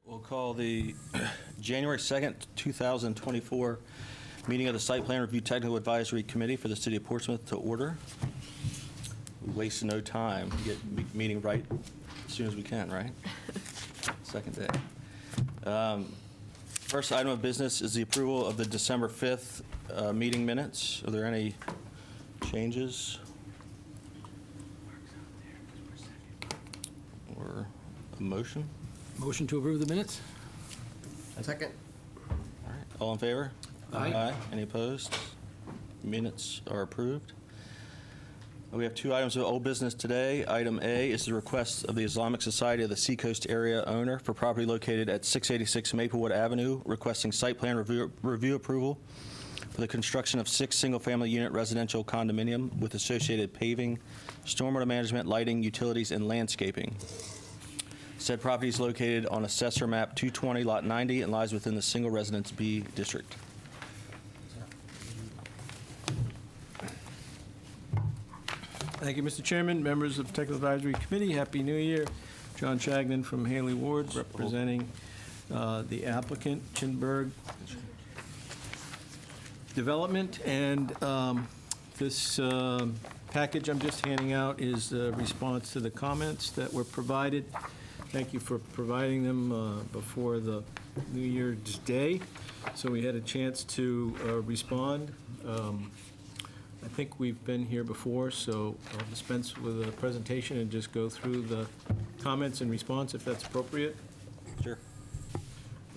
We'll call the January 2nd, 2024 meeting of the Site Plan Review Technical Advisory Committee for the City of Portsmouth to order. We waste no time. Get meeting right as soon as we can, right? Second day. First item of business is the approval of the December 5th meeting minutes. Are there any changes? Or a motion? Motion to approve the minutes? Second. All right, all in favor? Aye. Any opposed? Minutes are approved. We have two items of old business today. Item A is the request of the Islamic Society of the Seacoast Area owner for property located at 686 Maplewood Avenue, requesting site plan review approval for the construction of 6 single-family unit residential condominium with associated paving, stormwater management, lighting, utilities, and landscaping. Said property is located on Assessor Map 220, Lot 90, and lies within the Single Residence B district. Thank you, Mr. Chairman, members of the Technical Advisory Committee. Happy New Year. John Shagnon from Haley Ward, representing the applicant, Chinberg Development. And this package I'm just handing out is a response to the comments that were provided. Thank you for providing them before the New Year's Day, so we had a chance to respond. I think we've been here before, so I'll dispense with a presentation and just go through the comments and response, if that's appropriate. Sure.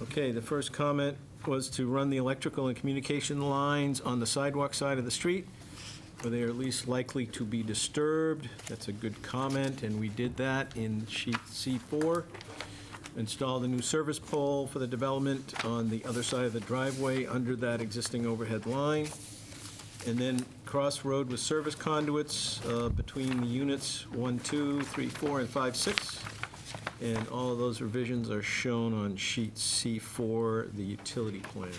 Okay, the first comment was to run the electrical and communication lines on the sidewalk side of the street, where they are least likely to be disturbed. That's a good comment, and we did that in sheet C4. Installed a new service pole for the development on the other side of the driveway under that existing overhead line. And then crossroad with service conduits between the units 1, 2, 3, 4, and 5, 6. And all of those revisions are shown on sheet C4, the utility plan.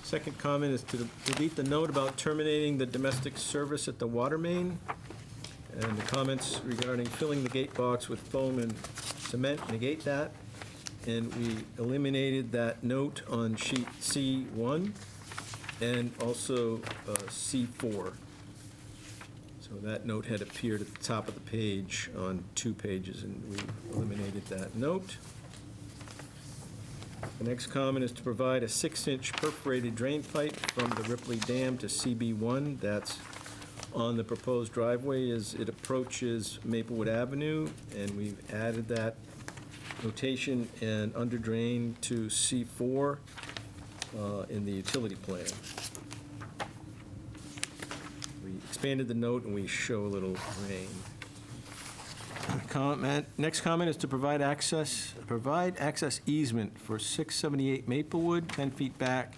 Second comment is to delete the note about terminating the domestic service at the water main. And the comments regarding filling the gate box with foam and cement negate that. And we eliminated that note on sheet C1 and also C4. So that note had appeared at the top of the page on 2 pages, and we eliminated that note. The next comment is to provide a 6-inch perforated drain pipe from the Ripley Dam to CB1. That's on the proposed driveway as it approaches Maplewood Avenue, and we've added that notation and under drain to C4 in the utility plan. We expanded the note and we show a little drain. Next comment is to provide access easement for 678 Maplewood, 10 feet back,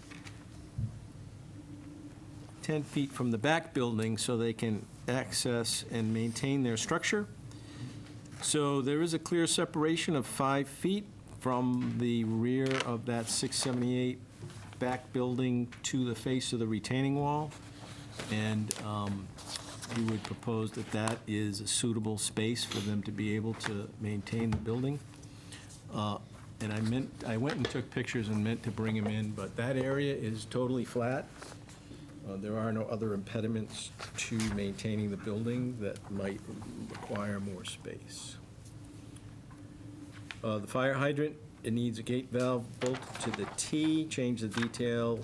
10 feet from the back building so they can access and maintain their structure. So there is a clear separation of 5 feet from the rear of that 678 back building to the face of the retaining wall. And we would propose that that is a suitable space for them to be able to maintain the building. And I went and took pictures and meant to bring them in, but that area is totally flat. There are no other impediments to maintaining the building that might require more space. The fire hydrant, it needs a gate valve bolted to the T. Change the detail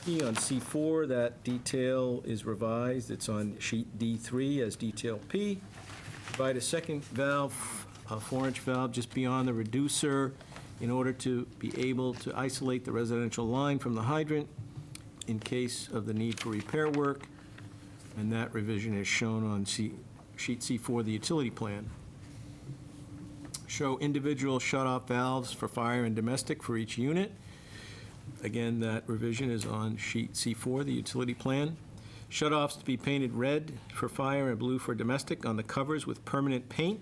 P on C4. That detail is revised. It's on sheet D3 as detail P. Provide a second valve, a 4-inch valve just beyond the reducer in order to be able to isolate the residential line from the hydrant in case of the need for repair work, and that revision is shown on sheet C4, the utility plan. Show individual shut-off valves for fire and domestic for each unit. Again, that revision is on sheet C4, the utility plan. Shut-offs to be painted red for fire and blue for domestic on the covers with permanent paint.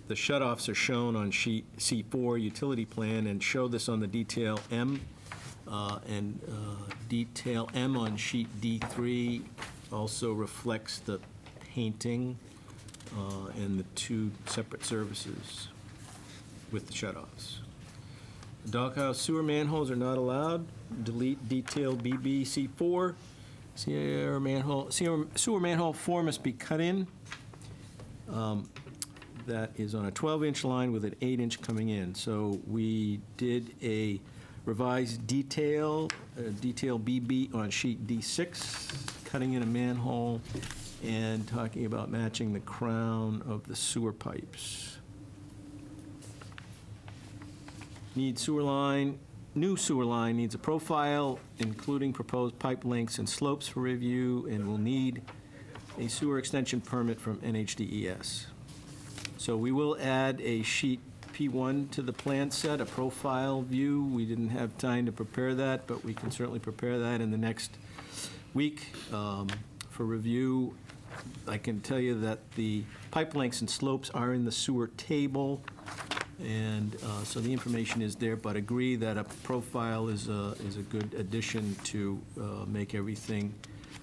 The shut-offs are shown on sheet C4 utility plan and show this on the detail M And detail M on sheet D3 also reflects the painting and the two separate services with the shut-offs. Doghouse sewer manholes are not allowed. Delete detail BBC4. Sewer manhole 4 must be cut in. That is on a 12-inch line with an 8-inch coming in. So we did a revised detail BB on sheet D6, cutting in a manhole and talking about matching the crown of the sewer pipes. New sewer line needs a profile, including proposed pipe lengths and slopes for review, and will need a sewer extension permit from NHDES. So we will add a sheet P1 to the plan set, a profile view. We didn't have time to prepare that, but we can certainly prepare that in the next week for review. I can tell you that the pipe lengths and slopes are in the sewer table, and so the information is there, but agree that a profile is a good addition to make everything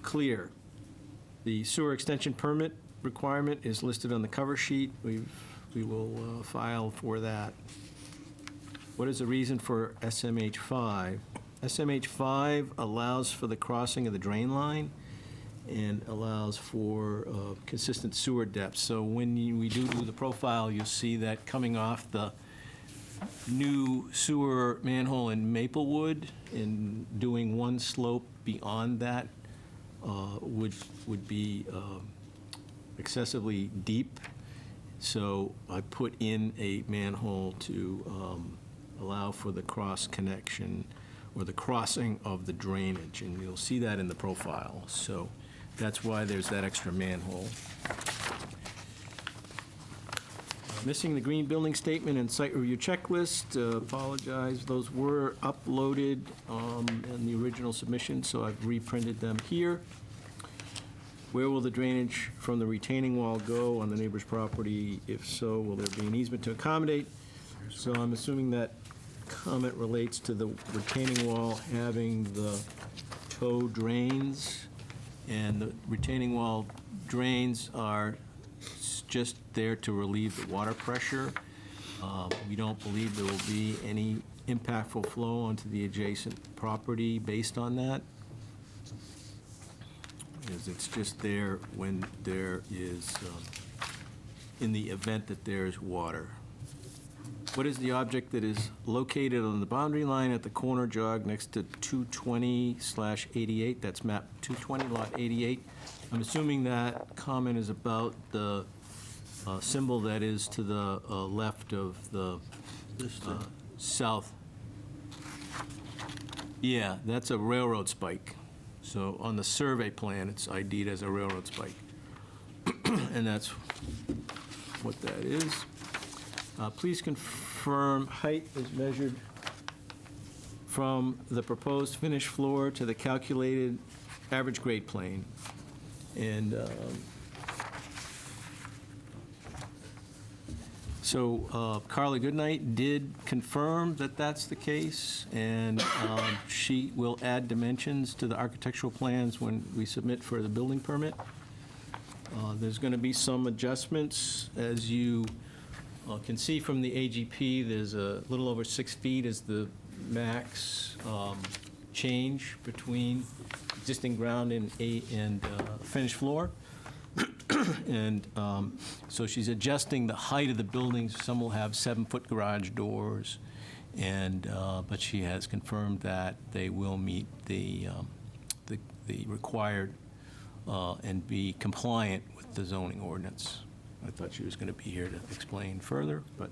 clear. The sewer extension permit requirement is listed on the cover sheet. We will file for that. What is the reason for SMH5? SMH5 allows for the crossing of the drain line and allows for consistent sewer depth. So when we do the profile, you'll see that coming off the new sewer manhole in Maplewood and doing one slope beyond that would be excessively deep. So I put in a manhole to allow for the cross connection or the crossing of the drainage, and you'll see that in the profile. So that's why there's that extra manhole. Missing the green building statement and site review checklist. Apologize, those were uploaded in the original submission, so I've reprinted them here. Where will the drainage from the retaining wall go on the neighbor's property? If so, will there be an easement to accommodate? So I'm assuming that comment relates to the retaining wall having the toe drains, and the retaining wall drains are just there to relieve the water pressure. We don't believe there will be any impactful flow onto the adjacent property based on that, because it's just there when there is, in the event that there's water. What is the object that is located on the boundary line at the corner jog next to 220/88? That's map 220, lot 88. I'm assuming that comment is about the symbol that is to the left of the south. Yeah, that's a railroad spike. So on the survey plan, it's ID'd as a railroad spike. And that's what that is. Please confirm height is measured from the proposed finished floor to the calculated average grade plane. And so Carla Goodnight did confirm that that's the case, and she will add dimensions to the architectural plans when we submit for the building permit. There's going to be some adjustments. As you can see from the AGP, there's a little over 6 feet is the max change between existing ground and finished floor. And so she's adjusting the height of the buildings. Some will have 7-foot garage doors, and but she has confirmed that they will meet the required and be compliant with the zoning ordinance. I thought she was going to be here to explain further, but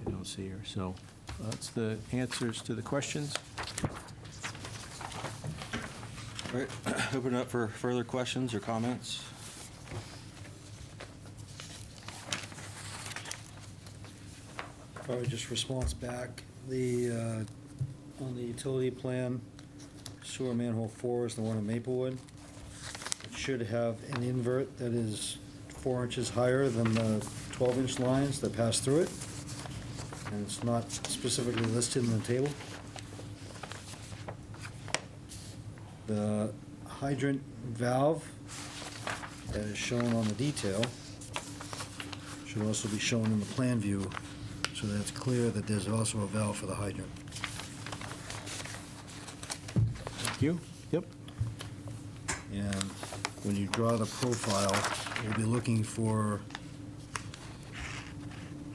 I don't see her. So that's the answers to the questions. All right, open it up for further questions or comments. Probably just response back. On the utility plan, sewer manhole 4 is the one in Maplewood. It should have an invert that is 4 inches higher than the 12-inch lines that pass through it, and it's not specifically listed in the table. The hydrant valve that is shown on the detail should also be shown in the plan view, so that it's clear that there's also a valve for the hydrant. Thank you. Yep. And when you draw the profile, you'll be looking for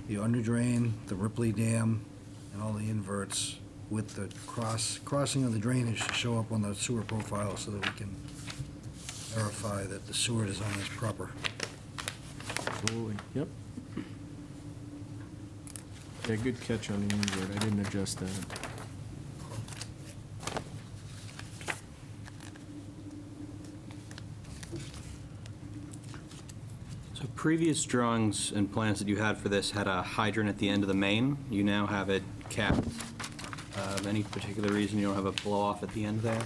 the under drain, the Ripley Dam, and all the inverts with the crossing of the drainage to show up on the sewer profile so that we can verify that the sewer design is proper. Absolutely. Yep. Yeah, good catch on the invert. I didn't adjust that. So previous drawings and plans that you had for this had a hydrant at the end of the main. You now have it capped. Any particular reason you don't have a blow-off at the end there?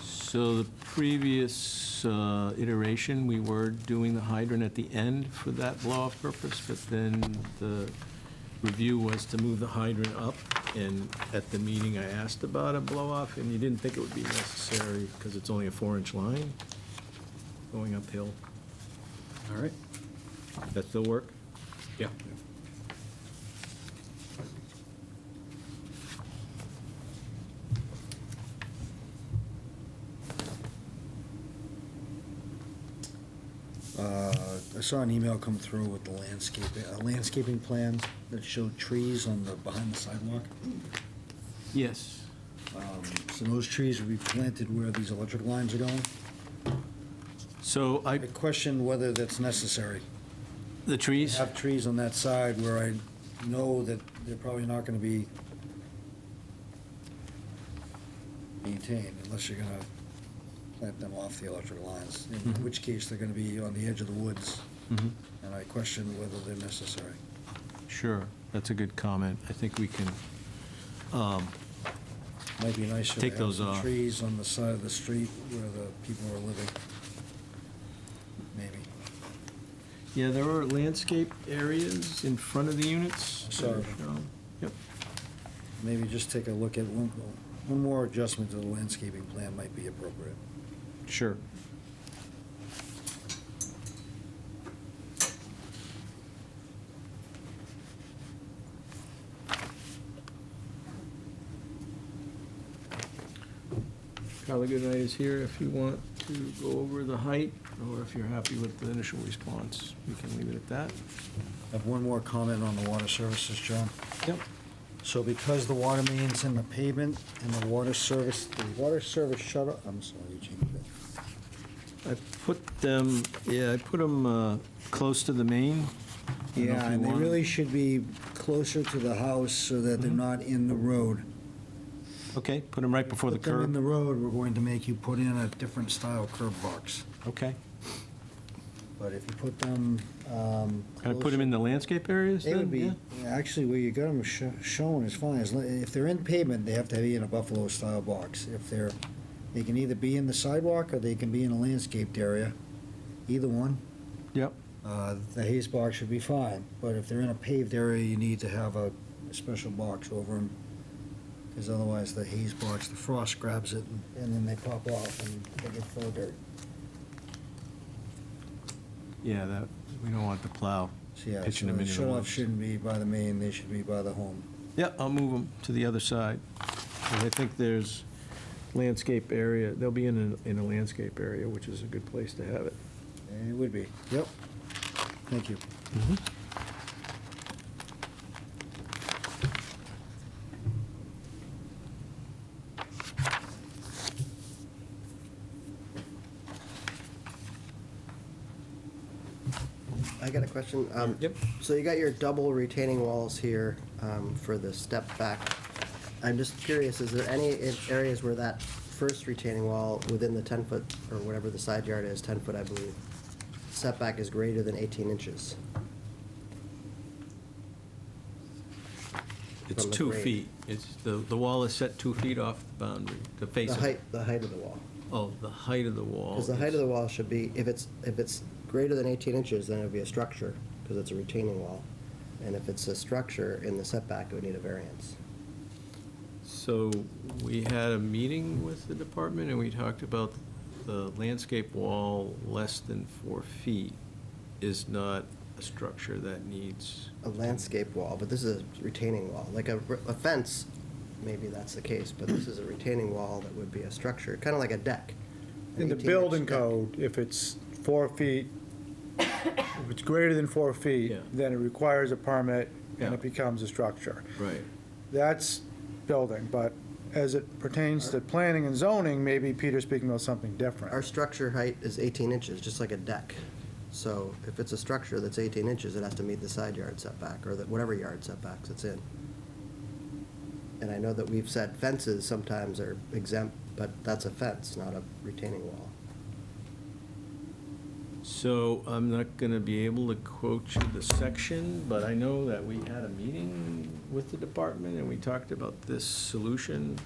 So the previous iteration, we were doing the hydrant at the end for that blow-off purpose, but then the review was to move the hydrant up, and at the meeting, I asked about a blow-off, and you didn't think it would be necessary because it's only a 4-inch line going uphill. All right. That still work? Yeah. I saw an email come through with the landscaping plan that showed trees on the, behind the sidewalk. Yes. So those trees would be planted where these electric lines are going. So I question whether that's necessary. the trees? Have trees on that side where I know that they're probably not gonna be maintained unless you're gonna plant them off the electric lines, in which case they're gonna be on the edge of the woods, Mhm. and I question whether they're necessary. Sure, that's a good comment. I think we can, Might be nicer to Take have those some off. trees on the side of the street where the people are living. Maybe. yeah, there are landscape areas in front of the units. that are Sorry. shown. Yep. Maybe just take a look at one more adjustment to the landscaping plan might be appropriate. Sure. Carla Goodnight is here if you want to go over the height, or if you're happy with the initial response, we can leave it at that. I have one more comment on the water services, John. Yep. So because the water main's in the pavement and the water service shut off, I'm sorry, you changed it. I put them, I put them close to the main. I don't know if Yeah, you and they want- really should be closer to the house so that they're not in the road. Okay, put them right before the Put them in curb. the road, we're going to make you put in a different style curb box. Okay. But if you put them, Can I put them in the landscape areas They then? would be, Yeah. actually, where you got them shown is fine. If they're in pavement, they have to be in a Buffalo-style box. If they can either be in the sidewalk or they can be in a landscaped area, either one. Yep. The haze box should be fine, but if they're in a paved area, you need to have a special box over them, because otherwise the haze box, the frost grabs it, and then they pop off and they get full of dirt. Yeah, that, we don't want the plow So, yeah, pitching so them the into the shut-off woods. shouldn't be by the main, they should be by the home. Yeah, I'll move them to the other side. And I think there's landscape area, they'll be in a landscape area, which is a good place to have it. It would be, yep. Thank you. I got a question. Yep. So you got your double retaining walls here for the step back. I'm just curious, is there any areas where that first retaining wall within the 10-foot, or whatever the side yard is, 10-foot, I believe, setback is greater than 18 inches? It's From the 2 grade. feet. It's, the wall is set 2 feet off the boundary, the face The of it. height of the wall. Oh, the height of the wall. Because the height is- of the wall should be, if it's greater than 18 inches, then it would be a structure, because it's a retaining wall. And if it's a structure in the setback, it would need a variance. So we had a meeting with the department, and we talked about the landscape wall less than 4 feet is not a structure that needs, A landscape wall, but this is a retaining wall, like a fence, maybe that's the case, but this is a retaining wall that would be a structure, kind of like a deck. an In the 18-inch building deck. code, if it's 4 feet, if it's greater than 4 feet, Yeah. then it requires a permit and Yeah. it becomes a structure. right. That's building, but as it pertains to planning and zoning, maybe Peter's speaking about something Our different. structure height is 18 inches, just like a deck. So if it's a structure that's 18 inches, it has to meet the side yard setback, or whatever yard setbacks it's in. And I know that we've said fences sometimes are exempt, but that's a fence, not a retaining wall. So I'm not going to be able to quote you the section, but I know that we had a meeting with the department, and we talked about this solution.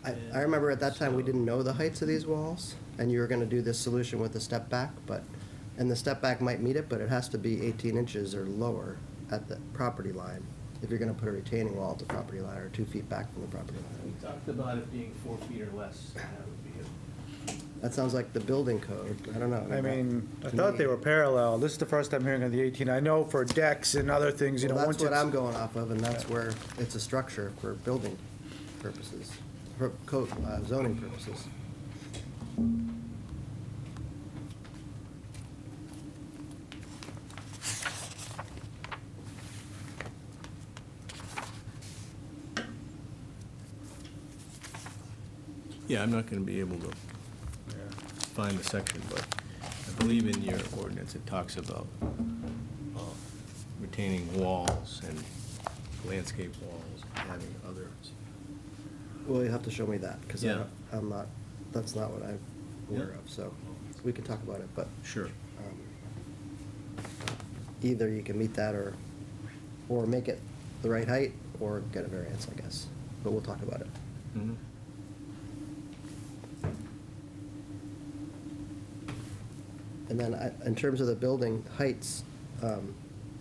I remember at that time, we didn't know the heights of these walls, and you were gonna do this solution with the step back, and the step back might meet it, but it has to be 18 inches or lower at the property line, if you're gonna put a retaining wall at the property line, or 2 feet back from the property line. We talked about it being 4 feet or less, and that would be it. That sounds like the building code, I don't know. I mean, I To thought me- they were parallel. This is the first time hearing of the 18. I know for decks and other things, you know, Well, once that's what it's. I'm going off of, and that's where it's a structure for building purposes, for code, zoning purposes. Yeah, I'm not going to be able to find the section, but I believe in your ordinance, it talks about retaining walls and landscape walls, and having others. Well, you have to show me that, because Yeah. I'm not, that's not what I'm aware Yeah. of, so we can talk about it, but Sure. either you can meet that or make it the right height, or get a variance, I guess, but we'll talk about it. Mhm. And then in terms of the building heights,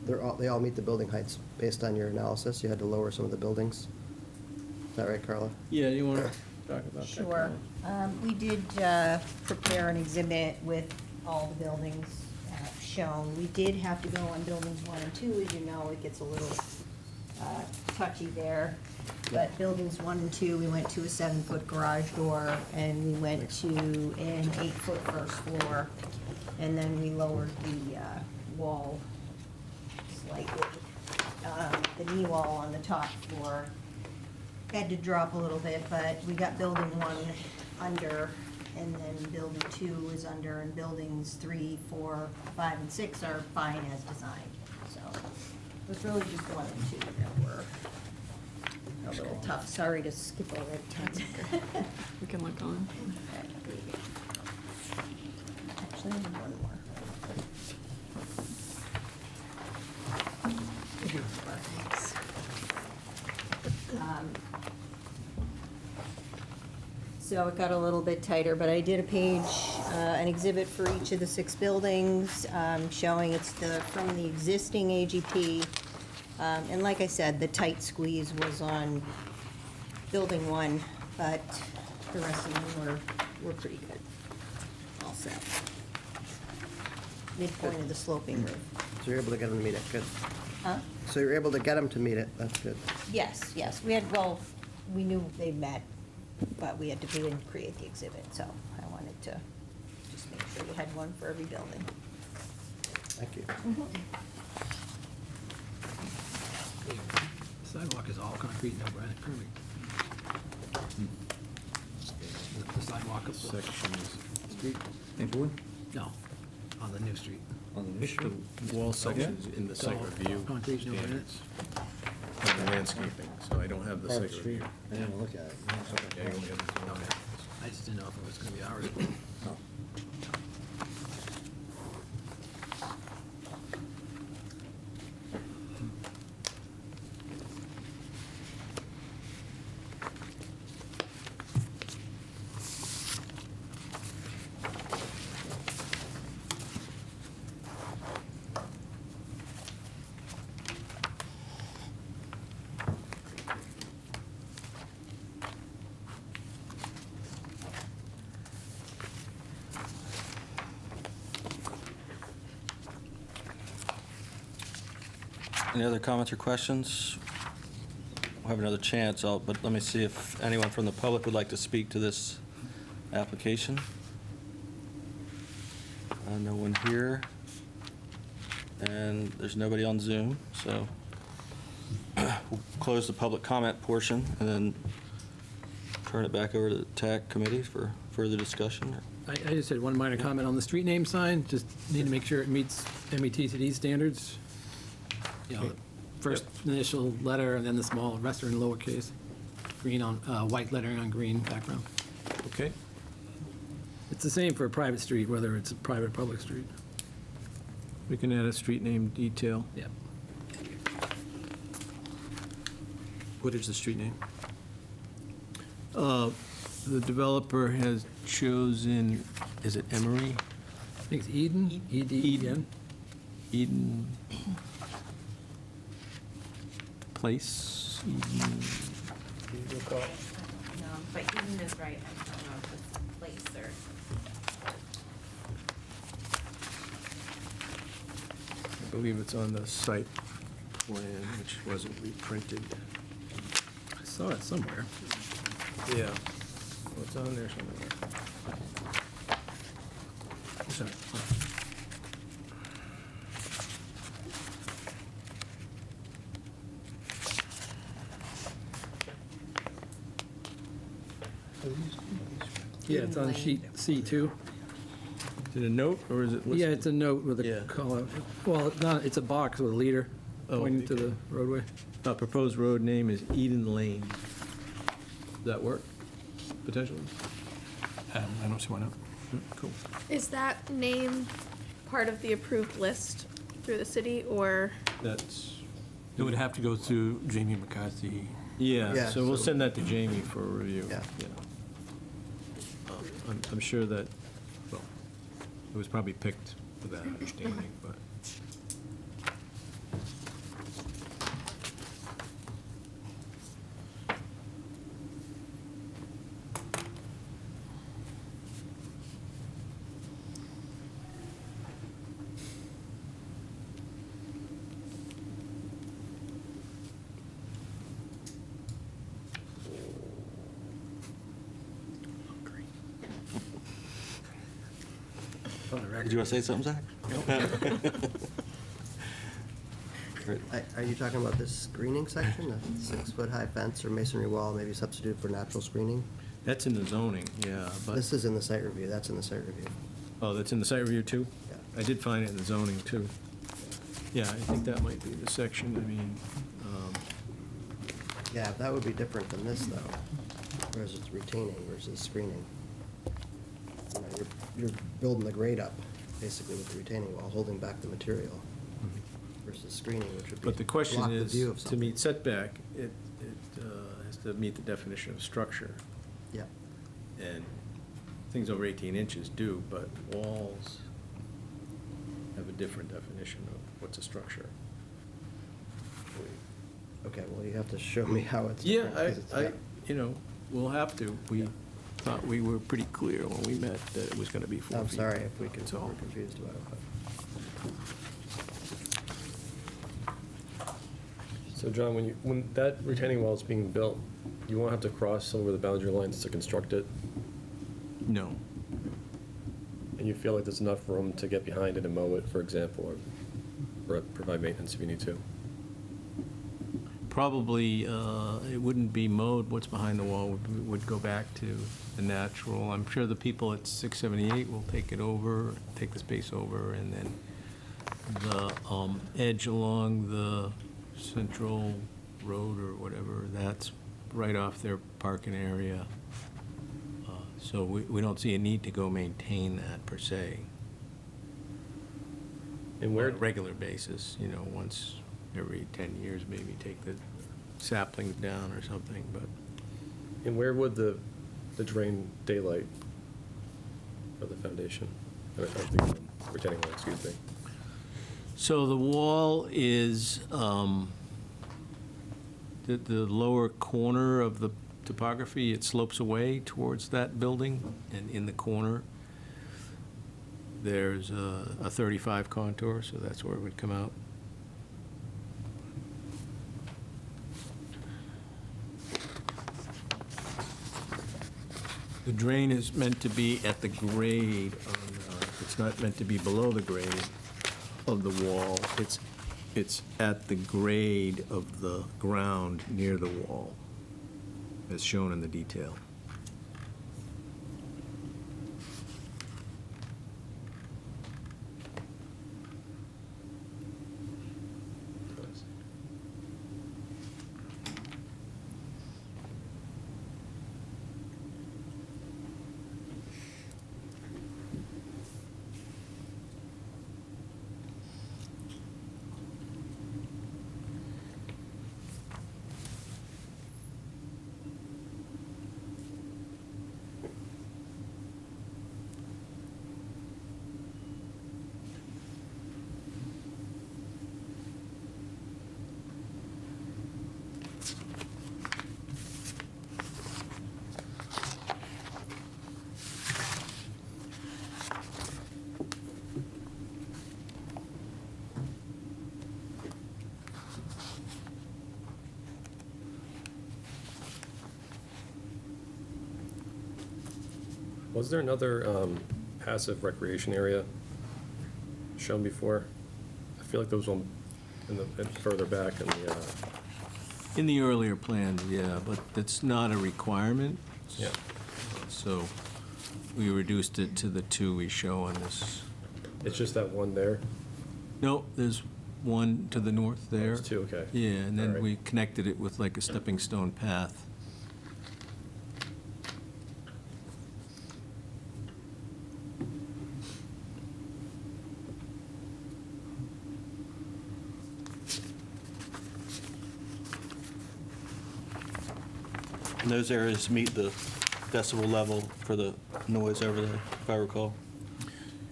they all meet the building heights based on your analysis. You had to lower some of the buildings. Is that right, Carla? Yeah, you want to talk about that? Sure. Carol? We did prepare an exhibit with all the buildings shown. We did have to go on buildings 1 and 2, as you know, it gets a little touchy there. But buildings 1 and 2, we went to a 7-foot garage door, and we went to an 8-foot first floor, and then we lowered the wall slightly. The knee wall on the top floor had to drop a little bit, but we got building 1 under, and then building 2 is under, and buildings 3, 4, 5, and 6 are fine as designed. So it was really just 1 and 2 that were a little tough. Sorry to skip over it. We can look on. Actually, I have one more. Thanks. So it got a little bit tighter, but I did a page, an exhibit for each of the 6 buildings, showing it's from the existing AGP. And like I said, the tight squeeze was on building 1, but the rest of them were pretty good. All set. Midpoint of the sloping roof. So you're able to get them to meet it, good. Huh? So you're able to get them to meet it, that's good. Yes, yes, we knew they met, but we didn't create the exhibit, so I wanted to just make sure you had one for every building. Thank you. Sidewalk is all concrete, no granite curving. The sidewalk of the Sections, Street, Maplewood? No, on the new street. On the new street? the wall sections in the site So, review concrete, no granite? standards of the landscaping, so I don't have the Part of site the street. review. I didn't look at it. Yeah, you only have the zoning. Okay. I just didn't know if it was gonna be ours. No. Any other comments or questions? We'll have another chance, but let me see if anyone from the public would like to speak to this application. No one here. And there's nobody on Zoom, so we'll close the public comment portion and then turn it back over to the TAC committee for further discussion. I just had one minor comment on the street name sign, just need to make sure it meets MBTCD standards. You know, first initial letter and then the small rest are in lowercase, green on, white lettering on green background. Okay. It's the same for a private street, whether it's a private or public street. We can add a street name detail. Yeah. What is the street name? The developer has chosen, is it Emery? I think it's Eden, E-D-E-N. Eden Place? Eden. No, but Eden is right, I don't know if it's place or. I believe it's on the site plan, which wasn't reprinted. I saw it somewhere. Yeah. Well, it's on there somewhere. Sorry. Yeah, it's on sheet C2. Is it a note, or is it listed? Yeah, it's a note with Yeah. a call out. Well, it's not, it's a box with a leader Oh, pointing to okay. the roadway. Proposed road name is Eden Lane. Does that work, potentially? I don't see why not. Cool. Is that name part of the approved list through the city, or? That's, It would have to go through Jamie McCarthy. yeah, Yeah, so we'll so- send that to Jamie for a review. Yeah. I'm sure that, well, it was probably picked with that understanding, but. Did you want to say something, Zach? Are you talking about this screening section, the 6-foot-high fence or masonry wall, maybe substitute for natural screening? That's in the zoning, yeah, but, This is in the site review, that's in the site review. oh, that's in the site review too? Yeah. I did find it in the zoning too. Yeah, I think that might be the section, I mean, Yeah, that would be different than this, though, whereas it's retaining versus screening. You know, you're building the grade up, basically, with the retaining wall, holding back the material, versus screening, which would be but the question block the is, view of to something. meet setback, it has to meet the definition of structure. Yeah, And things over 18 inches do, but walls have a different definition of what's a structure. okay, well, you have to show me how it's Yeah, different, 'cause it's- you know, we'll have to. We thought we were pretty clear when we met that it was going to be 4 feet. I'm sorry if we were That's all. confused about it, but. So John, when that retaining wall is being built, you won't have to cross over the boundary lines to construct it, No. and you feel like there's enough room to get behind it and mow it, for example, or provide maintenance if you need to? Probably, it wouldn't be mowed. What's behind the wall would go back to the natural. I'm sure the people at 678 will take it over, take the space over, and then the edge along the central road or whatever, that's right off their parking area. So we don't see a need to go maintain that per se. And On where, a regular basis, you know, once every 10 years, maybe take the saplings down or something, but and where would the drain daylight of the foundation, retaining wall, excuse me? so the wall is, the lower corner of the topography, it slopes away towards that building, and in the corner, there's a 35 contour, so that's where it would come out. The drain is meant to be at the grade, it's not meant to be below the grade of the wall. It's at the grade of the ground near the wall, as shown in the detail. Was there another passive recreation area shown before? I feel like there was one further back in the, In the earlier plans, yeah, but it's not a requirement. yeah. So we reduced it to the two we show on this. It's just that one there? No, there's one to the north there. There's two, okay. Yeah, and All then right. we connected it with like a stepping stone path. And those areas meet the decibel level for the noise overlay, if I recall.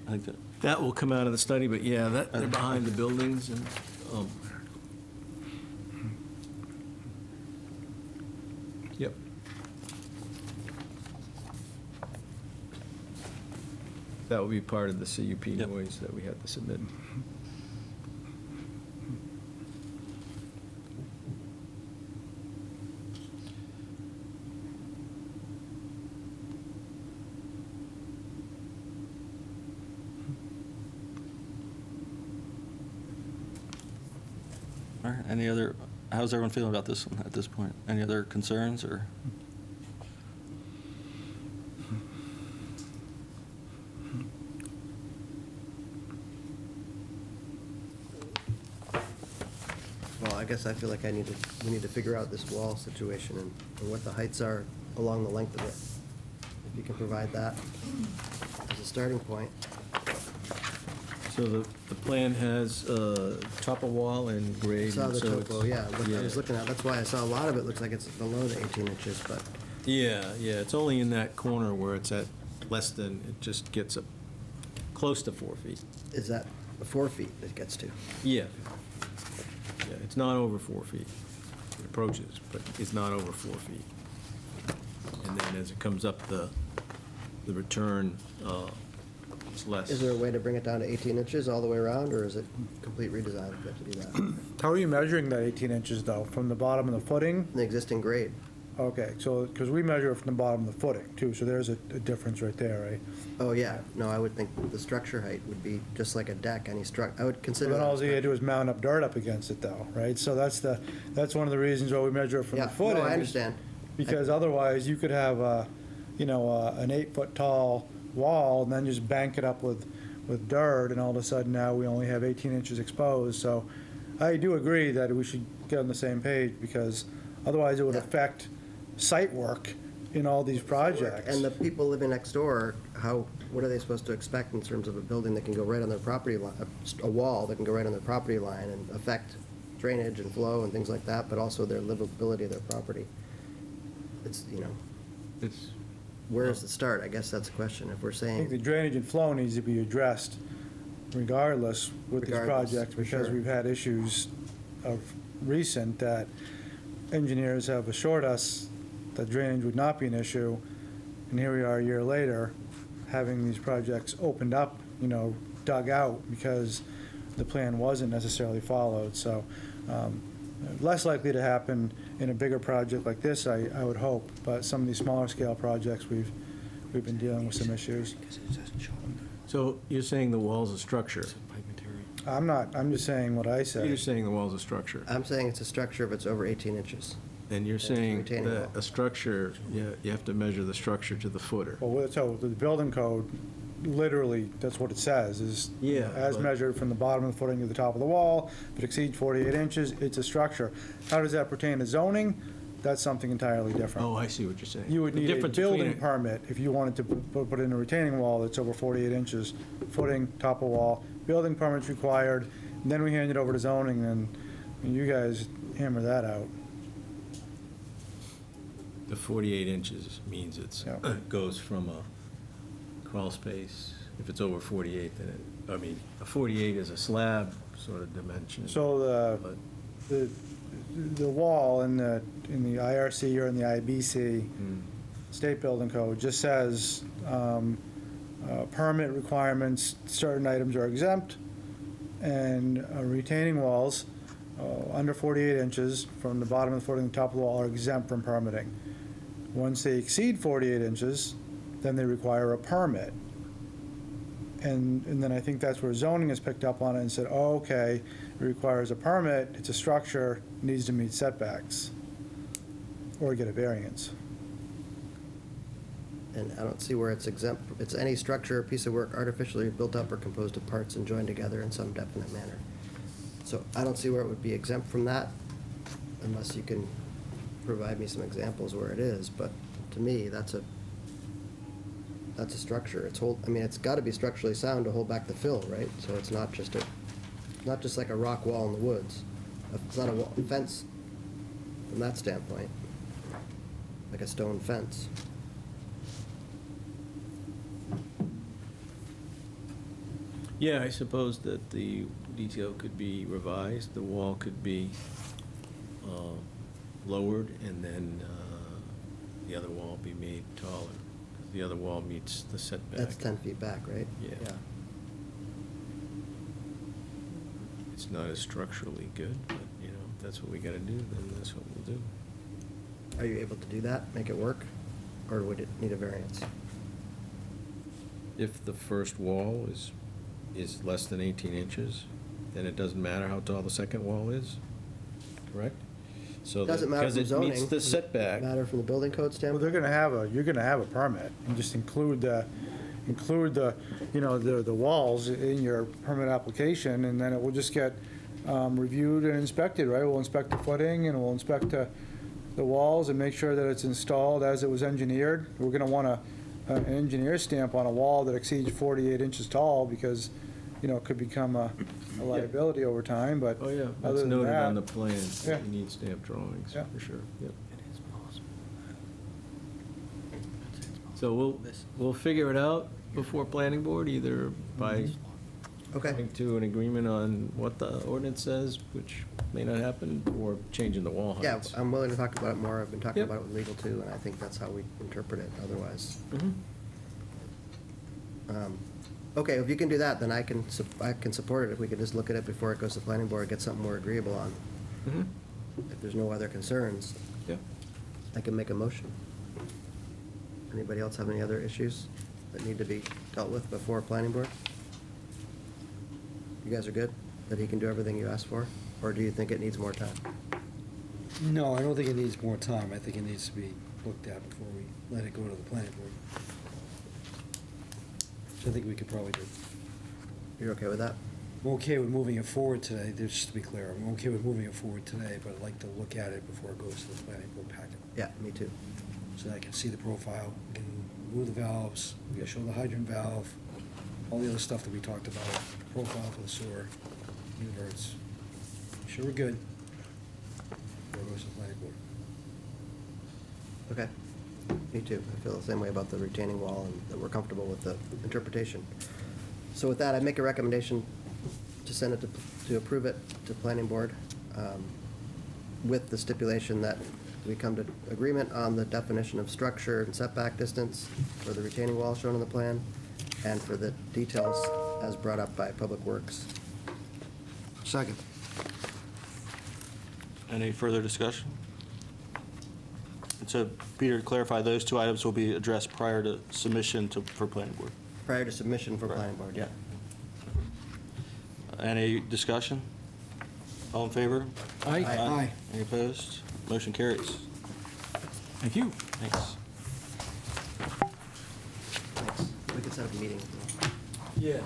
I think that, That will come out of the study, but yeah, they're behind the buildings and, yep. That will be part of the CUP Yep. noise that we had to submit. all right, any other, how's everyone feeling about this one at this point? Any other concerns or? Well, I guess I feel like we need to figure out this wall situation and what the heights are along the length of it. If you can provide that as a starting point. So the plan has top of wall and grade. I saw and the so topo, it's- yeah, I was looking at, that's why I saw a lot of it, looks like it's below the 18 inches, but Yeah, it's only in that corner where it's at less than, it just gets up close to 4 feet. is that 4 feet it gets to? Yeah. Yeah, it's not over 4 feet. It approaches, but it's not over 4 feet. And then as it comes up the return, it's less. Is there a way to bring it down to 18 inches all the way around, or is it complete redesign if you have to do that? How are you measuring that 18 inches, though? From the bottom of the footing? The existing grade, Okay, so, because we measure it from the bottom of the footing, too, so there's a difference right there, right? oh, yeah, no, I would think the structure height would be just like a deck, I would So consider then that. all you gotta do is mount up dirt up against it, though, right? So that's one of the reasons why we measure it from Yeah, the footing. no, I is understand. Because otherwise, you could have an 8-foot tall wall, and then just bank it up with dirt, and all of a sudden now we only have 18 inches exposed. So I do agree that we should get on the same page, because otherwise it would Yeah. affect site work in all these projects. And the people living next door, what are they supposed to expect in terms of a building that can go right on their property line, a wall that can go right on their property line and affect drainage and flow and things like that, but also their livability of their property? It's, It's, where does it start? I guess that's the question. If we're I think the saying, drainage and flow needs to be addressed regardless with these Regardless, projects, for because sure. we've had issues of recent that engineers have assured us that drainage would not be an issue, and here we are a year later, having these projects opened up, dug out, because the plan wasn't necessarily followed. So less likely to happen in a bigger project like this, I would hope, but some of these smaller scale projects, we've we've been dealing with some issues. So you're saying the wall's a structure? I'm not, I'm just saying what I You're said. saying the wall's a structure? I'm saying it's a structure if it's over 18 inches. And you're It's a saying retaining that wall. a structure, you have to measure the structure to the footer? Well, so the building code, literally, that's what it says, is Yeah, as but- measured from the bottom of the footing to the top of the wall. If it exceeds 48 inches, it's a structure. How does that pertain to zoning? That's something entirely different. Oh, I see what you're saying. You would The need a difference between building permit if you wanted to put in a retaining wall that's over 48 inches, footing, top of wall. Building permit's required, and then we hand it over to zoning, and you guys hammer that out. The 48 inches means Yeah. it goes from a crawl space. If it's over 48, then a 48 is a slab sort of dimension. So But- the wall in the IRC or in the IBC, Mm. state building code, just says permit requirements, certain items are exempt, and retaining walls under 48 inches from the bottom of the footing to the top of the wall are exempt from permitting. Once they exceed 48 inches, then they require a permit. And then I think that's where zoning has picked up on it and said, oh, okay, it requires a permit, it's a structure, needs to meet setbacks, or get a variance. And I don't see where it's exempt. It's any structure or piece of work artificially built up or composed of parts and joined together in some definite manner. So I don't see where it would be exempt from that, unless you can provide me some examples where it is. But to me, that's a structure. It's got to be structurally sound to hold back the fill, right? So it's not just like a rock wall in the woods. It's not a fence from that standpoint, like a stone fence. Yeah, I suppose that the detail could be revised, the wall could be lowered, and then the other wall be made taller. The other wall meets the setback. That's 10 feet back, right? Yeah. It's not as structurally good, but, if that's what we gotta do, then that's what we'll do. Are you able to do that, make it work, or would it need a variance? If the first wall is less than 18 inches, then it doesn't matter how tall the second wall is, correct? So Doesn't matter from zoning. Because it meets the setback. Matter from the building code Well, standpoint? you're gonna have a permit, and just include the, the walls in your permit application, and then it will just get reviewed and inspected, right? We'll inspect the footing, and we'll inspect the walls and make sure that it's installed as it was engineered. We're gonna want an engineer stamp on a wall that exceeds 48 inches tall, because, it could become a liability over time, but Oh, yeah, other that's than noted that- on the plans. Yeah. You need stamp drawings, Yeah. for sure, yep. So we'll figure it out before planning board, either by Okay, coming to an agreement on what the ordinance says, which may not happen, or changing the wall yeah, heights. I'm willing to talk about it more. I've been talking Yep. about it with legal too, and I think that's how we interpret it otherwise. Mhm. Okay, if you can do that, then I can support it. If we could just look at it before it goes to planning board, get something more agreeable on. Mhm. If there's no other concerns, Yeah. I can make a motion. Anybody else have any other issues that need to be dealt with before planning board? You guys are good? That he can do everything you asked for? Or do you think it needs more time? No, I don't think it needs more time. I think it needs to be looked at before we let it go to the planning board. Which I think we could probably do. You're okay with that? I'm okay with moving it forward today, just to be clear. I'm okay with moving it forward today, but I'd like to look at it before it goes to the planning board packet. Yeah, me too. So that I can see the profile, we can move the valves, we can show the hydrant valve, all the other stuff that we talked about, profile for the sewer, inverts. Sure, we're good. Before it goes to the planning board. Okay. Me too. I feel the same way about the retaining wall and that we're comfortable with the interpretation. So with that, I make a recommendation to send it to approve it to planning board with the stipulation that we come to agreement on the definition of structure and setback distance for the retaining wall shown on the plan and for the details as brought up by Public Works. Second. Any further discussion? So, Peter, to clarify, those two items will be addressed prior to submission for planning board. Prior to submission for planning board, yeah. Any discussion? All in favor? Aye. Aye. Any opposed? Motion carries. Thank you. Thanks. Thanks. We can set up a meeting. Yeah.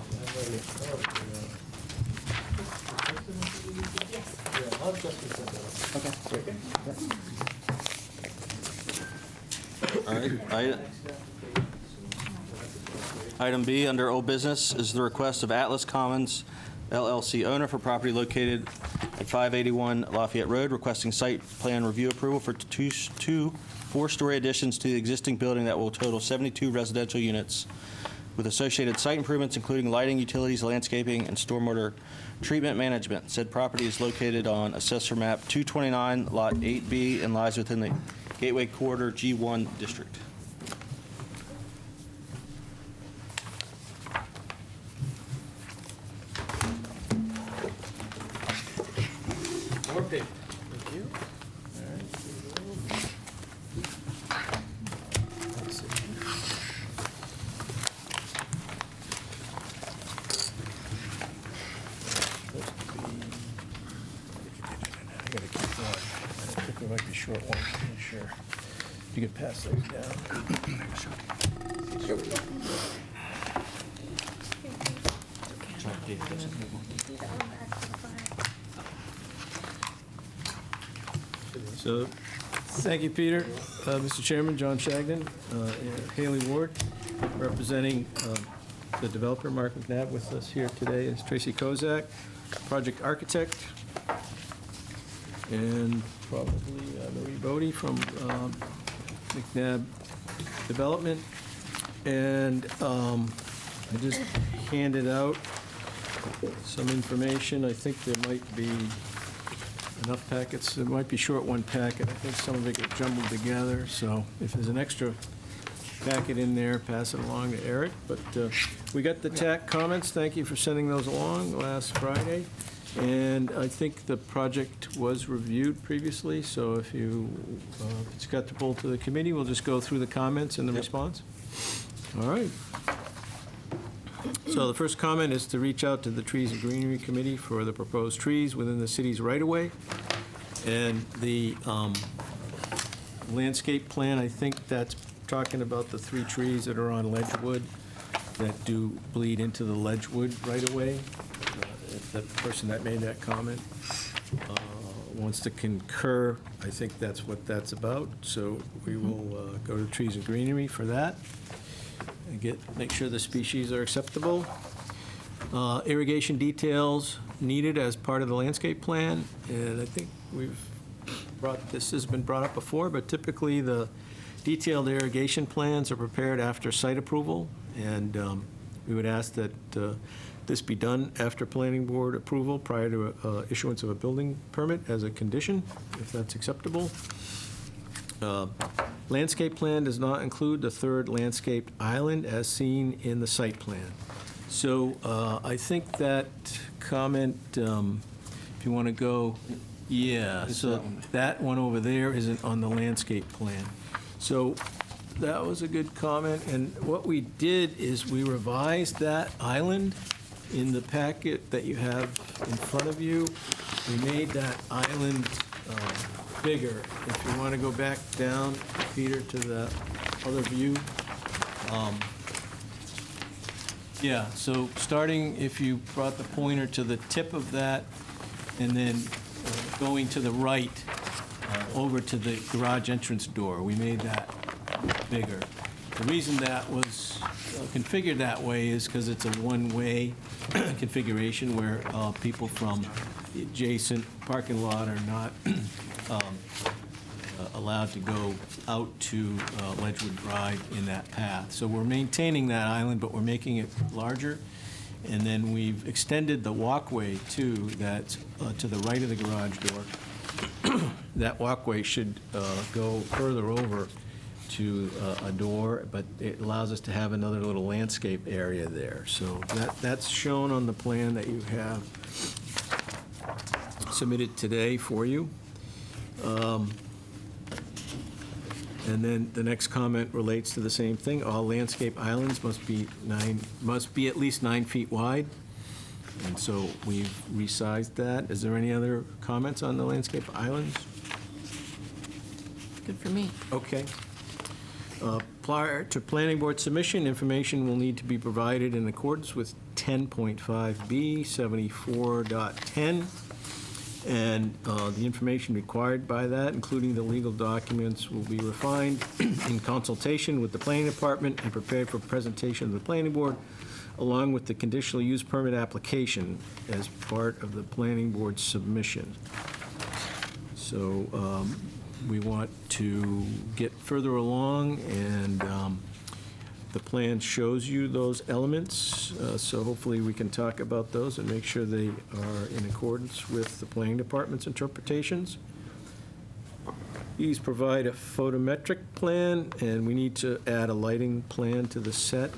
Okay, great. All right. Item B, under old business, is the request of Atlas Commons LLC owner for property located at 581 Lafayette Road, requesting site plan review approval for two four-story additions to the existing building that will total 72 residential units with associated site improvements, including lighting, utilities, landscaping, and stormwater treatment management. Said property is located on Assessor Map 229, Lot 8B, and lies within the Gateway Corridor G1 district. More paper. Thank you. I gotta keep going. I think we might be short one, I'm sure. You could pass those down. So, thank you, Peter. Mr. Chairman, John Shagnon, Haley Ward, representing the developer, Mark McNabb, with us here today is Tracy Kozak, project architect, and probably Marie Bodie from McNabb Development. And I just handed out some information. I think there might be enough packets. There might be short one packet. I think some of it got jumbled together. So if there's an extra packet in there, pass it along to Eric. But we got the TAC comments. Thank you for sending those along last Friday. And I think the project was reviewed previously, so if it's acceptable to the committee, we'll just go through the comments and the response. All right. So the first comment is to reach out to the Trees and Greenery Committee for the proposed trees within the city's right-of-way. And the landscape plan, I think that's talking about the 3 trees that are on Ledgewood that do bleed into the Ledgewood right-of-way. If the person that made that comment wants to concur, I think that's what that's about. So we will go to Trees and Greenery for that and make sure the species are acceptable. Irrigation details needed as part of the landscape plan, and I think this has been brought up before, but typically the detailed irrigation plans are prepared after site approval, and we would ask that this be done after planning board approval prior to issuance of a building permit as a condition, if that's acceptable. Landscape plan does not include the 3rd landscaped island as seen in the site plan. So I think that comment, if you want to go, yeah, so that one over there isn't on the landscape plan. So that was a good comment, and what we did is we revised that island in the packet that you have in front of you. We made that island bigger. If you want to go back down, Peter, to the other view. Yeah, so starting, if you brought the pointer to the tip of that, and then going to the right over to the garage entrance door, we made that bigger. The reason that was configured that way is because it's a one-way configuration where people from the adjacent parking lot are not allowed to go out to Ledgewood Drive in that path. So we're maintaining that island, but we're making it larger. And then we've extended the walkway, too, that's to the right of the garage door. That walkway should go further over to a door, but it allows us to have another little landscape area there. So that's shown on the plan that you have submitted today for you. And then the next comment relates to the same thing. All landscape islands must be at least 9 feet wide. And so we've resized that. Is there any other comments on the landscape islands? Good for me. Okay. Prior to planning board submission, information will need to be provided in accordance with 10.5B, 74.10. And the information required by that, including the legal documents, will be refined in consultation with the planning department and prepared for presentation to the planning board, along with the conditional use permit application as part of the planning board submission. So we want to get further along, and the plan shows you those elements, so hopefully we can talk about those and make sure they are in accordance with the planning department's interpretations. These provide a photometric plan, and we need to add a lighting plan to the set.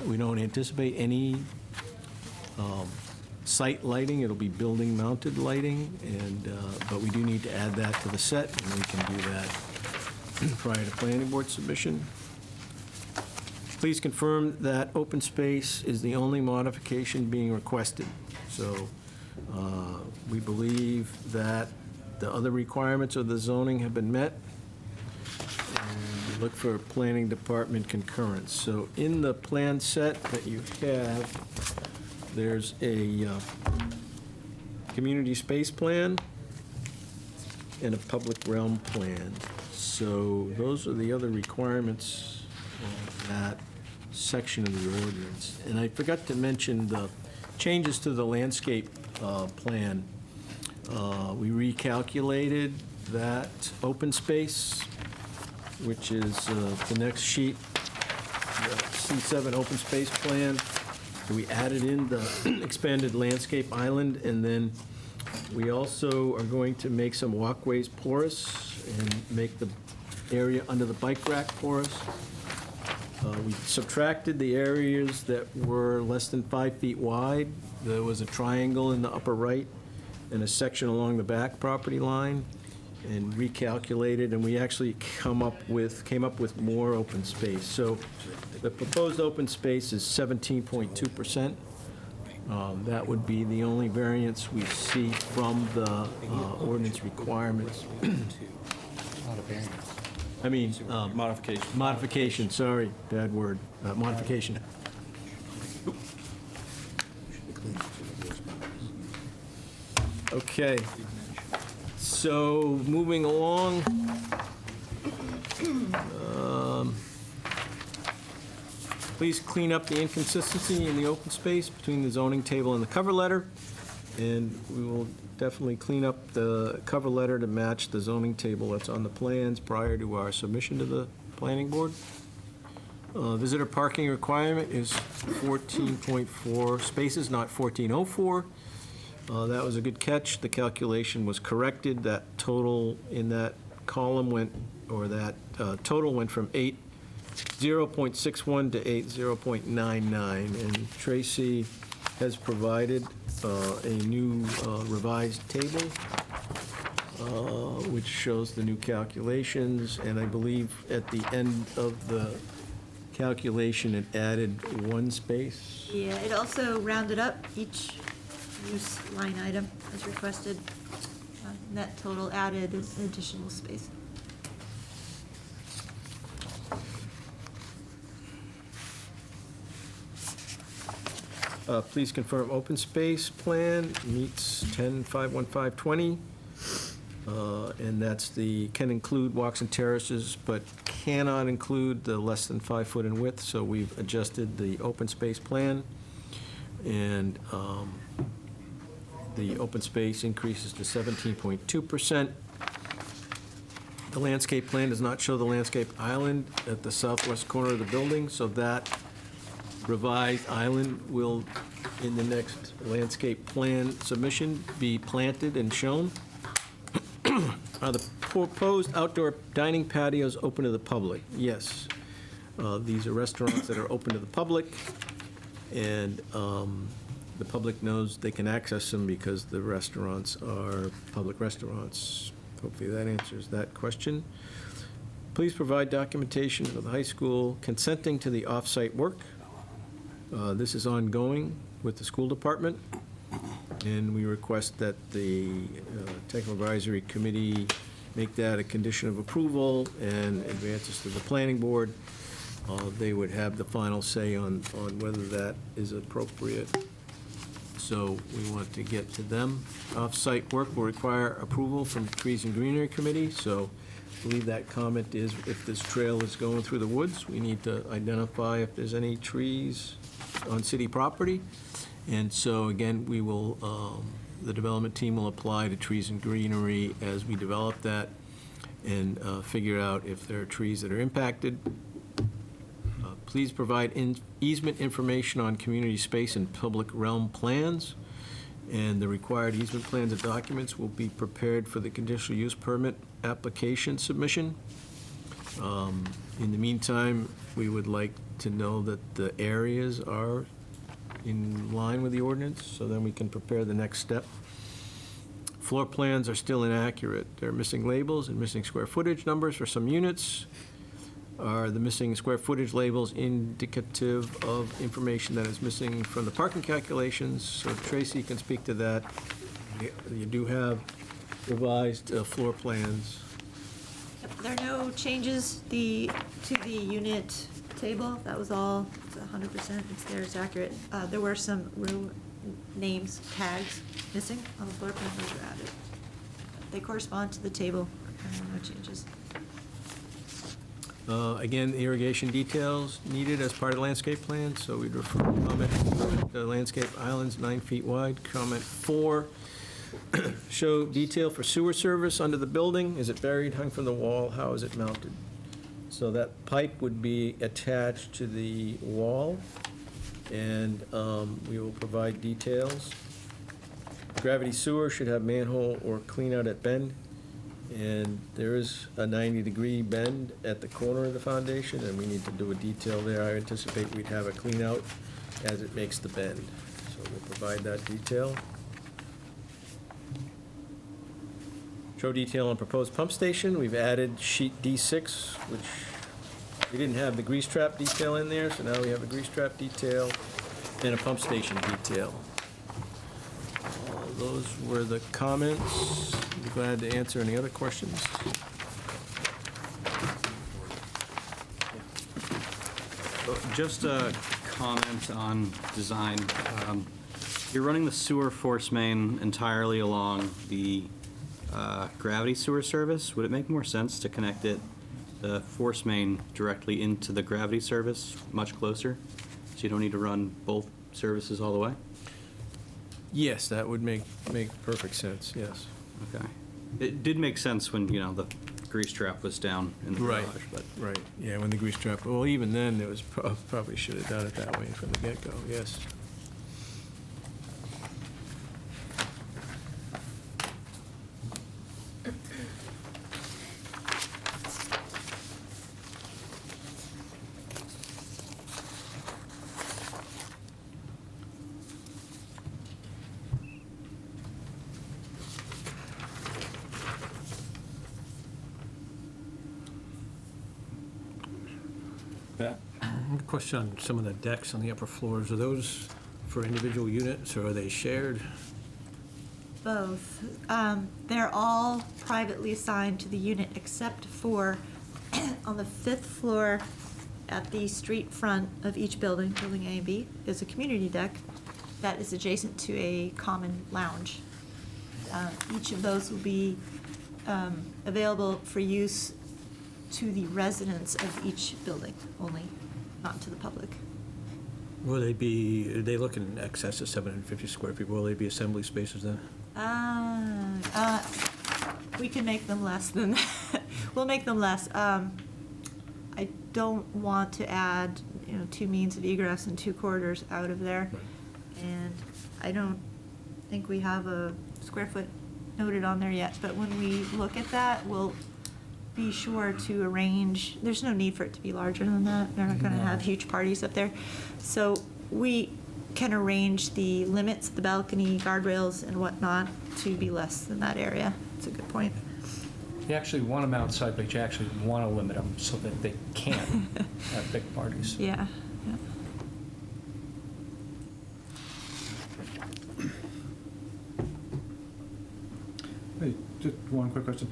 We don't anticipate any site lighting, it'll be building-mounted lighting, and, but we do need to add that to the set, and we can do that prior to planning board submission. Please confirm that open space is the only modification being requested. So we believe that the other requirements of the zoning have been met. And we look for planning department concurrence. So in the plan set that you have, there's a community space plan and a public realm plan. So those are the other requirements of that section of the ordinance. And I forgot to mention the changes to the landscape plan. We recalculated that open space, which is the next sheet, the C7 open space plan. We added in the expanded landscape island, and then we also are going to make some walkways porous and make the area under the bike rack porous. We subtracted the areas that were less than 5 feet wide. There was a triangle in the upper right and a section along the back property line, and recalculated, and we actually came up with more open space. So the proposed open space is 17.2%. That would be the only variance we see from the ordinance requirements. I mean, Modification. modification, sorry, bad word, modification. Okay, so moving along. Please clean up the inconsistency in the open space between the zoning table and the cover letter, and we will definitely clean up the cover letter to match the zoning table that's on the plans prior to our submission to the planning board. Visitor parking requirement is 14.4 spaces, not 1404. That was a good catch. The calculation was corrected. That total in that column went, or that total went from 0.61 to 0.99. And Tracy has provided a new revised table, which shows the new calculations. And I believe at the end of the calculation, it added 1 space. Yeah, it also rounded up each use line item as requested. Net total added an additional space. Please confirm open space plan meets 10.51520. And that's can include walks and terraces, but cannot include the less than 5 foot in width, so we've adjusted the open space plan. And the open space increases to 17.2%. The landscape plan does not show the landscape island at the southwest corner of the building, so that revised island will, in the next landscape plan submission, be planted and shown. Are the proposed outdoor dining patios open to the public? Yes. These are restaurants that are open to the public, and the public knows they can access them because the restaurants are public restaurants. Hopefully that answers that question. Please provide documentation of the high school consenting to the off-site work. This is ongoing with the school department, and we request that the Technical Advisory Committee make that a condition of approval and advances to the planning board. They would have the final say on whether that is appropriate. So we want to get to them. Off-site work will require approval from the Trees and Greenery Committee, so I believe that comment is if this trail is going through the woods, we need to identify if there's any trees on city property. And so, again, we will, the development team will apply to Trees and Greenery as we develop that and figure out if there are trees that are impacted. Please provide easement information on community space and public realm plans. And the required easement plans and documents will be prepared for the conditional use permit application submission. In the meantime, we would like to know that the areas are in line with the ordinance, so then we can prepare the next step. Floor plans are still inaccurate. There are missing labels and missing square footage numbers for some units. Are the missing square footage labels indicative of information that is missing from the parking calculations? So Tracy can speak to that. You do have revised floor plans. There are no changes to the unit table. That was all, it's 100%, it's there, it's accurate. There were some room names, tags missing on the floor plan, those were added. They correspond to the table, no changes. Again, irrigation details needed as part of the landscape plan, so we'd refer to comment, the landscape islands 9 feet wide. Comment 4, show detail for sewer service under the building. Is it buried, hung from the wall? How is it mounted? So that pipe would be attached to the wall, and we will provide details. Gravity sewer should have manhole or clean out at bend. And there is a 90-degree bend at the corner of the foundation, and we need to do a detail there. I anticipate we'd have a clean out as it makes the bend. So we'll provide that detail. Show detail on proposed pump station. We've added sheet D6, which we didn't have the grease trap detail in there, so now we have a grease trap detail and a pump station detail. Those were the comments. Be glad to answer any other questions. Just a comment on design. You're running the sewer force main entirely along the gravity sewer service. Would it make more sense to connect the force main directly into the gravity service much closer? So you don't need to run both services all the way? Yes, that would make perfect sense, yes. Okay. It did make sense when, the grease trap was down in the garage, but. Right, yeah, when the grease trap, well, even then, it was, probably should have done it that way from the get-go, yes. Question on some of the decks on the upper floors. Are those for individual units, or are they shared? Both. They're all privately assigned to the unit except for on the 5th floor at the street front of each building, building A and B, is a community deck that is adjacent to a common lounge. Each of those will be available for use to the residents of each building only, not to the public. Will they be, are they looking in excess of 750 square feet? Will they be assembly spaces then? We can make them less than that. We'll make them less. I don't want to add, 2 means of egress and 2 corridors out of there. Right. And I don't think we have a square foot noted on there yet, but when we look at that, we'll be sure to arrange, there's no need for it to be larger than that. They're not gonna have huge parties up there. So we can arrange the limits, the balcony, guardrails and whatnot to be less than that area. It's a good point. You actually want them outside, but you actually want to limit them so that they can't have big parties. Yeah, yeah. Hey, just one quick question.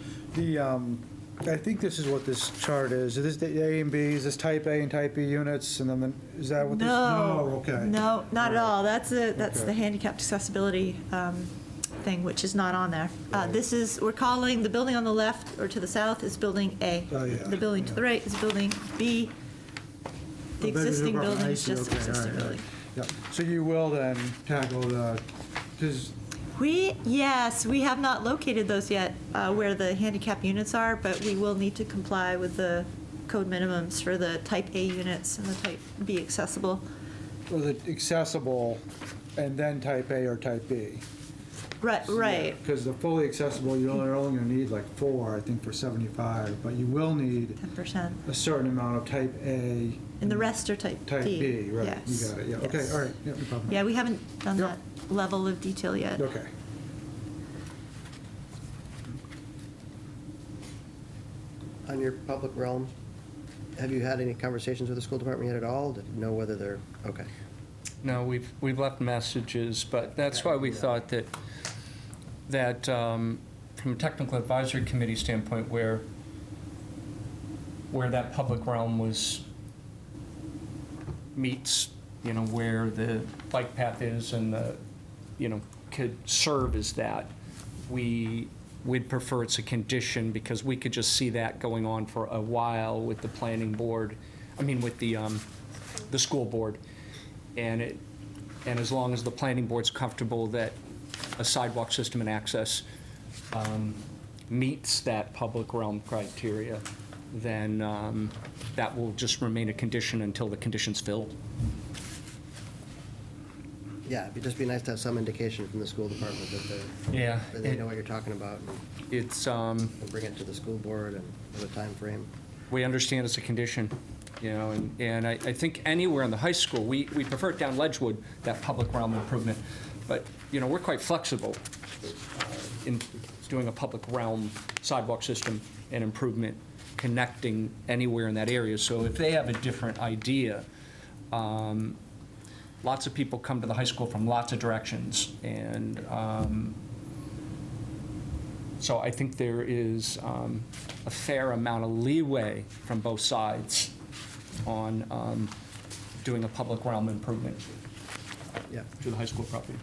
I think this is what this chart is. Is this the A and B, is this type A and type B units, and then, is that what this? No, okay. No, not at all. That's the Okay. handicapped accessibility thing, which is not on there. This is, we're calling, the building on the left or to the south is Building A. Oh, yeah, The building to the right is Building B. The Oh, that is existing about- building I is see, just okay, an all existing right, all building. right. Yeah, so you will then tackle the, because, Yes, we have not located those yet, where the handicap units are, but we will need to comply with the code minimums for the type A units and the type B accessible. was it accessible and then type A or type B? Right. Because the fully accessible, you're only going to need like 4, I think, for 75, but you will need 10%. a certain amount of type A. And the rest are type D. Type B, right, you Yes. got it, yeah, okay, Yes. all right, yeah, no problem. Yeah, we haven't done Yep. that level of detail yet. Okay. On your public realm, have you had any conversations with the school department yet at all? To know whether they're, okay. No, we've left messages, but that's why we thought that from a technical advisory committee standpoint, where that public realm meets, where the bike path is and could serve as that, we'd prefer it's a condition, because we could just see that going on for a while with the planning board, with the school board. And as long as the planning board's comfortable that a sidewalk system and access meets that public realm criteria, then that will just remain a condition until the condition's filled. Yeah, it'd just be nice to have some indication from the school department Yeah. that they know what you're talking about, It's, and bring it to the school board and with a time frame. we understand it's a condition, and I think anywhere in the high school, we prefer it down Ledgewood, that public realm improvement, but, we're quite flexible in doing a public realm sidewalk system and improvement, connecting anywhere in that area. So if they have a different idea, lots of people come to the high school from lots of directions, and so I think there is a fair amount of leeway from both sides on doing a public realm improvement Yeah. to the high school property.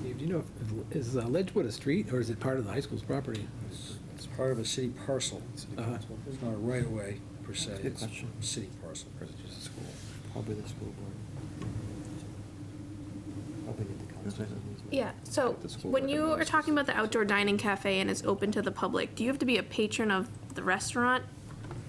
Dave, do you know, is Ledgewood a street, or is it part of the high school's property? It's part of a city parcel. Uh-huh. It's not a right-of-way per se. Good question. It's a city parcel. Probably the school board. Probably need the council. Yeah, so The school when you are recommends talking about the outdoor dining cafe and it's open to the public, do you have to be a patron of the restaurant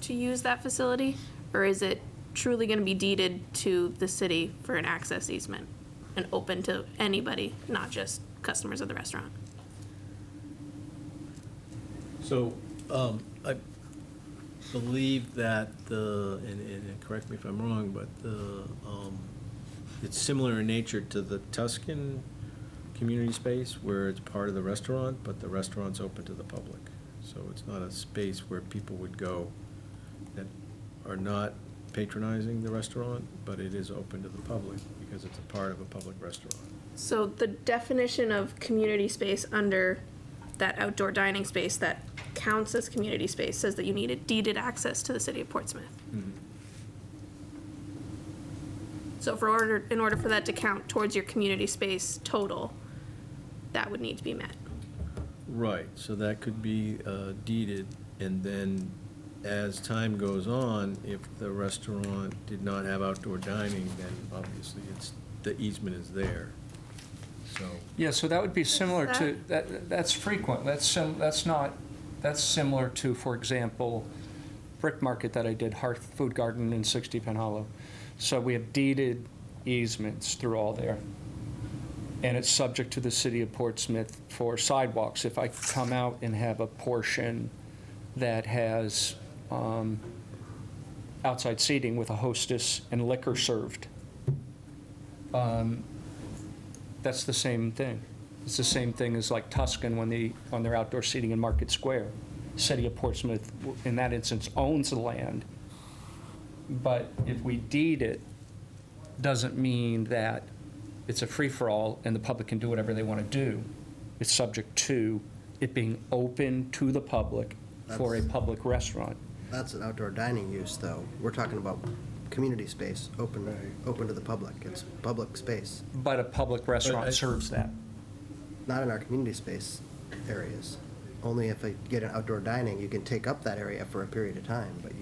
to use that facility? Or is it truly going to be deeded to the city for an access easement and open to anybody, not just customers of the restaurant? So, I believe that and correct me if I'm wrong, but it's similar in nature to the Tuscan community space, where it's part of the restaurant, but the restaurant's open to the public. So it's not a space where people would go that are not patronizing the restaurant, but it is open to the public because it's a part of a public restaurant. So the definition of community space under that outdoor dining space that counts as community space says that you need a deeded access to the city of Portsmouth. So in order for that to count towards your community space total, that would need to be met. Right, so that could be deeded, and then as time goes on, if the restaurant did not have outdoor dining, then obviously the easement is there, so. Yeah, so that would be similar to, that's frequent. That's similar to, for example, Brick Market that I did, Hearth Food Garden in 60 Penn Hollow. So we have deeded easements through all there. And it's subject to the city of Portsmouth for sidewalks. If I come out and have a portion that has outside seating with a hostess and liquor served, that's the same thing. It's the same thing as like Tuscan on their outdoor seating in Market Square. City of Portsmouth, in that instance, owns the land. But if we deed it, doesn't mean that it's a free-for-all and the public can do whatever they want to do. It's subject to it being open to the public for a public restaurant. That's an outdoor dining use, though. We're talking about community space, open to the public. It's public space, But a public restaurant serves that. not in our community space areas. Only if you get an outdoor dining, you can take up that area for a period of time, but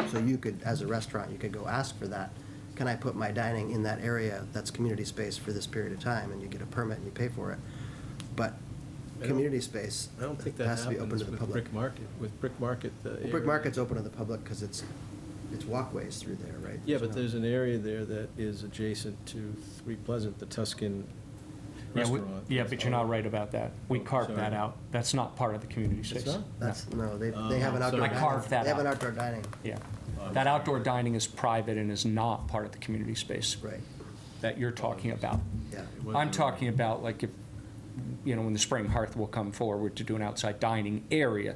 so you could, as a restaurant, you could go ask for that. Can I put my dining in that area that's community space for this period of time? And you get a permit and you pay for it. But community space I don't think that has to be open happens to the with public. Brick Market. With Brick Market, the Well, Brick area- Market's open to the public because it's walkways through there, right? Yeah, but there's an area there that is adjacent to Three Pleasant, the Tuscan restaurant. Yeah, but you're not right about that. We Oh, carved that sorry. out. That's not part of the community space. not? That's, no, they have an outdoor I dining. carved that They have an out. outdoor dining, Yeah. That outdoor dining is private and is not part of the community space right, that you're talking about. yeah. I'm talking about like if, in the spring, Hearth will come forward to do an outside dining area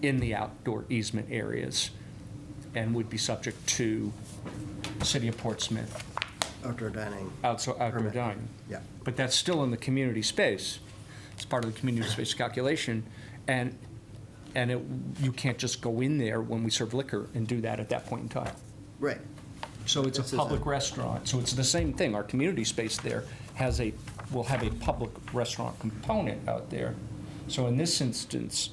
in the outdoor easement areas and would be subject to City of Portsmouth Outdoor dining, outdoor Permit. dining. yeah. But that's still in the community space. It's part of the community space calculation. And you can't just go in there when we serve liquor and do that at that point in time. Right. So it's This a is public restaurant, so it's the same thing. Our community space there will have a public restaurant component out there. So in this instance,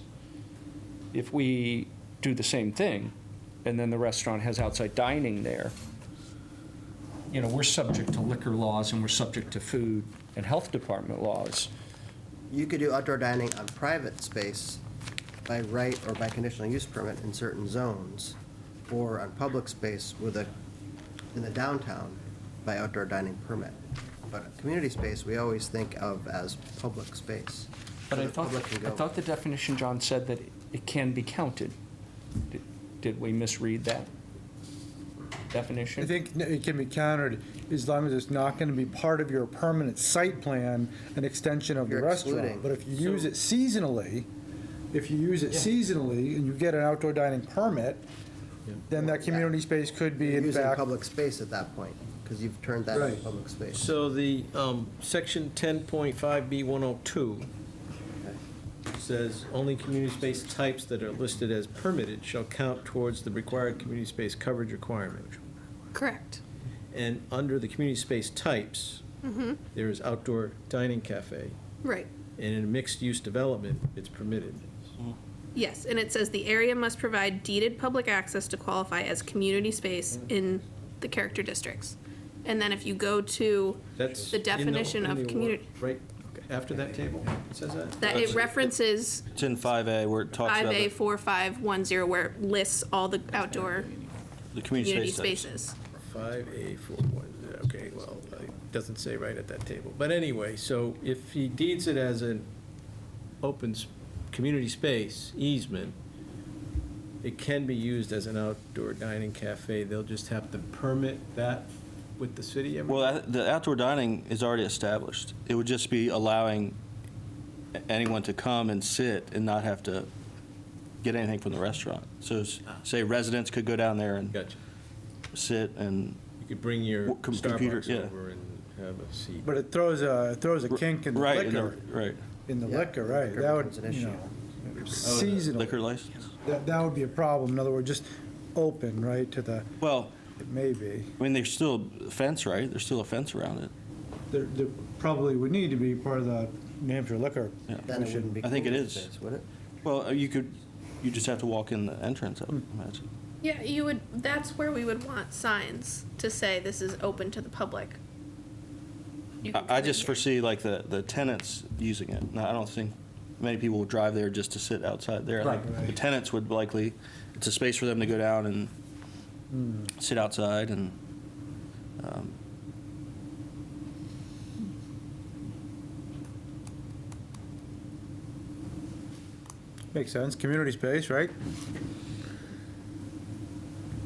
if we do the same thing, and then the restaurant has outside dining there, we're subject to liquor laws and we're subject to food and health department laws. You could do outdoor dining on private space by right or by conditional use permit in certain zones, or on public space in the downtown by outdoor dining permit. But community space, we always think of as public space. But So I the public can go- thought the definition, John, said that it can be counted. Did we misread that definition? I think it can be countered as long as it's not going to be part of your permanent site plan, an extension of the You're restaurant. excluding. But if you use it seasonally, and you get an outdoor dining permit, then that community space could be You're in using fact. public space at that point, because you've turned that into Right. public space. So the section 10.5B102 says, "Only community space types that are listed as permitted shall count towards the required community space coverage requirement." Correct. And under the community space types, there is outdoor dining cafe, Right. and in a mixed-use development, it's permitted. Yes, and it says the area must provide deeded public access to qualify as community space in the character districts. And then if you go to That's the in definition in of the community, Right, after that table, it says that? that it references It's in 5A where it talks about 5A4510, where it lists all the outdoor the community community Oh, space types. spaces. 5A41, okay, well, it doesn't say right at that table. But anyway, so if he deeds it as an open community space easement, it can be used as an outdoor dining cafe. They'll just have to permit that with the city? Well, the outdoor dining is already established. It would just be allowing anyone to come and sit and not have to get anything from the restaurant. So say residents could go down there and Gotcha. sit and, You could bring your Computer, Starbucks yeah. over and have a seat. But it throws a kink in the right, liquor, right, in the Yeah, liquor, right? liquor That would, becomes an you issue. know, liquor seasonal. license. That would be a problem. In other words, just open, right, to the, Well, it may be. I mean, there's still a fence, right? There's still a fence around it. There probably would need to be part of the New Hampshire Liquor. Yeah. Then it wouldn't be. I think it community is. space, would it? Well, you just have to walk in the entrance, I would imagine. Yeah, that's where we would want signs to say this is open to the public. You can I come in just here. foresee like the tenants using it. Now, I don't think many people will drive there just to sit outside there. I think Right. The tenants would likely, it's a space for them to go down and sit outside and, Makes sense. Community space, right?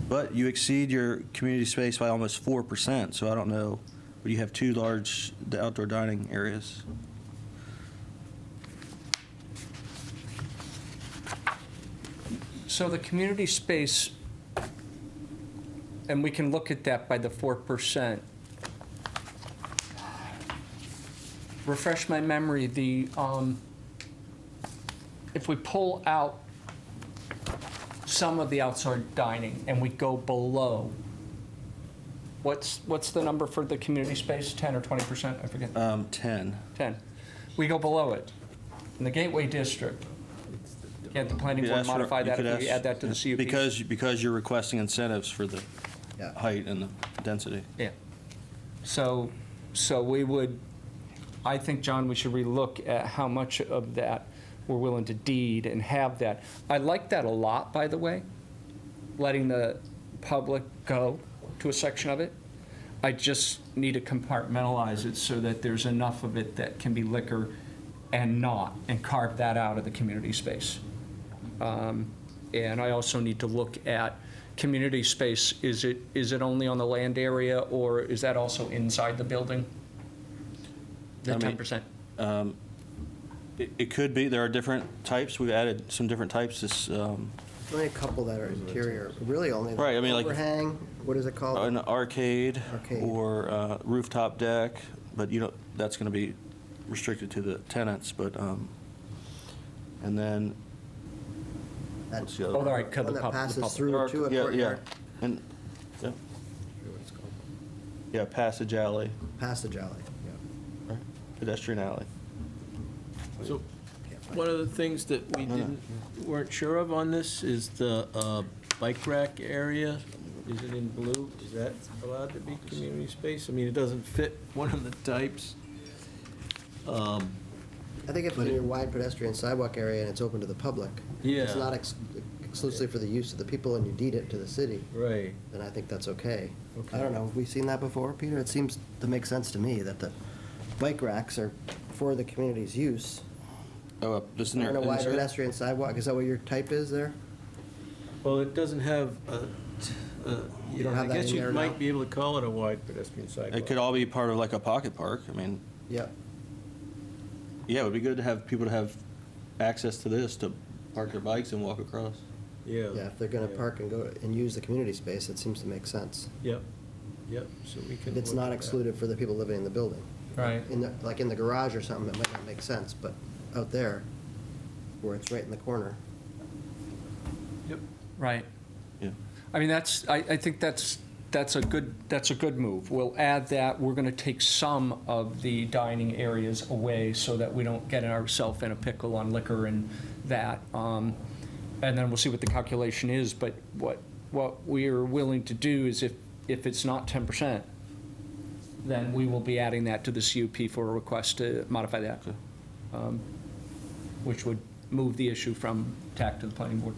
but you exceed your community space by almost 4%, so I don't know, but you have two large outdoor dining areas. So the community space, and we can look at that by the 4%. Refresh my memory, if we pull out some of the outside dining and we go below, what's the number for the community space, 10 or 20%? I forget. 10. 10. We go below it. In the Gateway District, can't the planning You board could ask for- modify you that could if we ask- add that to the CUP? Because you're requesting incentives for the Yeah. height and the density. Yeah. So we would, I think, John, we should relook at how much of that we're willing to deed and have that. I like that a lot, by the way, letting the public go to a section of it. I just need to compartmentalize it so that there's enough of it that can be liquor and not, and carve that out of the community space. And I also need to look at community space. Is it only on the land area, or is that also inside the building? The I mean, 10%? It could be, there are different types, we've added some different types, this, Only a couple that are interior, really only the Right, I mean, like- overhang, what is it called? an arcade Arcade. or rooftop deck, but that's gonna be restricted to the tenants, but, and then, That what's the other Oh, all right, cut one the that passes public. through to a Yeah, courtyard, and, yeah. Yeah, passage alley, passage alley, yeah. pedestrian alley. So, one of the things that we weren't sure of on this is the bike rack area. Is it in blue? Is that allowed to be community space? I mean, it doesn't fit one of the types. I think if it's in your wide pedestrian sidewalk area and it's open to the public, it's Yeah. not exclusively for the use of the people and you deed it to the city, Right. then I think that's okay. Okay. I don't know, have we seen that before, Peter? It seems to make sense to me that the bike racks are for the community's use. Oh, this in there. On a wide insert? pedestrian sidewalk, is that what your type is there? Well, it doesn't have You don't have that I guess in you there might now? be able to call it a wide pedestrian sidewalk. It could all be part of like a pocket park, I mean, Yeah. yeah, it would be good to have people to have access to this, to park their bikes and walk across. Yeah. Yeah, if they're gonna Yeah. park and go and use the community space, it seems to make sense. Yep, so we can. It's look not at that. excluded for the people living in the building. Right. Like in the garage or something, it might not make sense, but out there, where it's right in the corner. Yep. Right. Yeah. I mean, I think that's a good move. We'll add that. We're going to take some of the dining areas away so that we don't get ourselves in a pickle on liquor and that. And then we'll see what the calculation is. But what we're willing to do is if it's not 10%, then we will be adding that to the CUP for a request to modify that, which would move the issue from TAC to the planning board.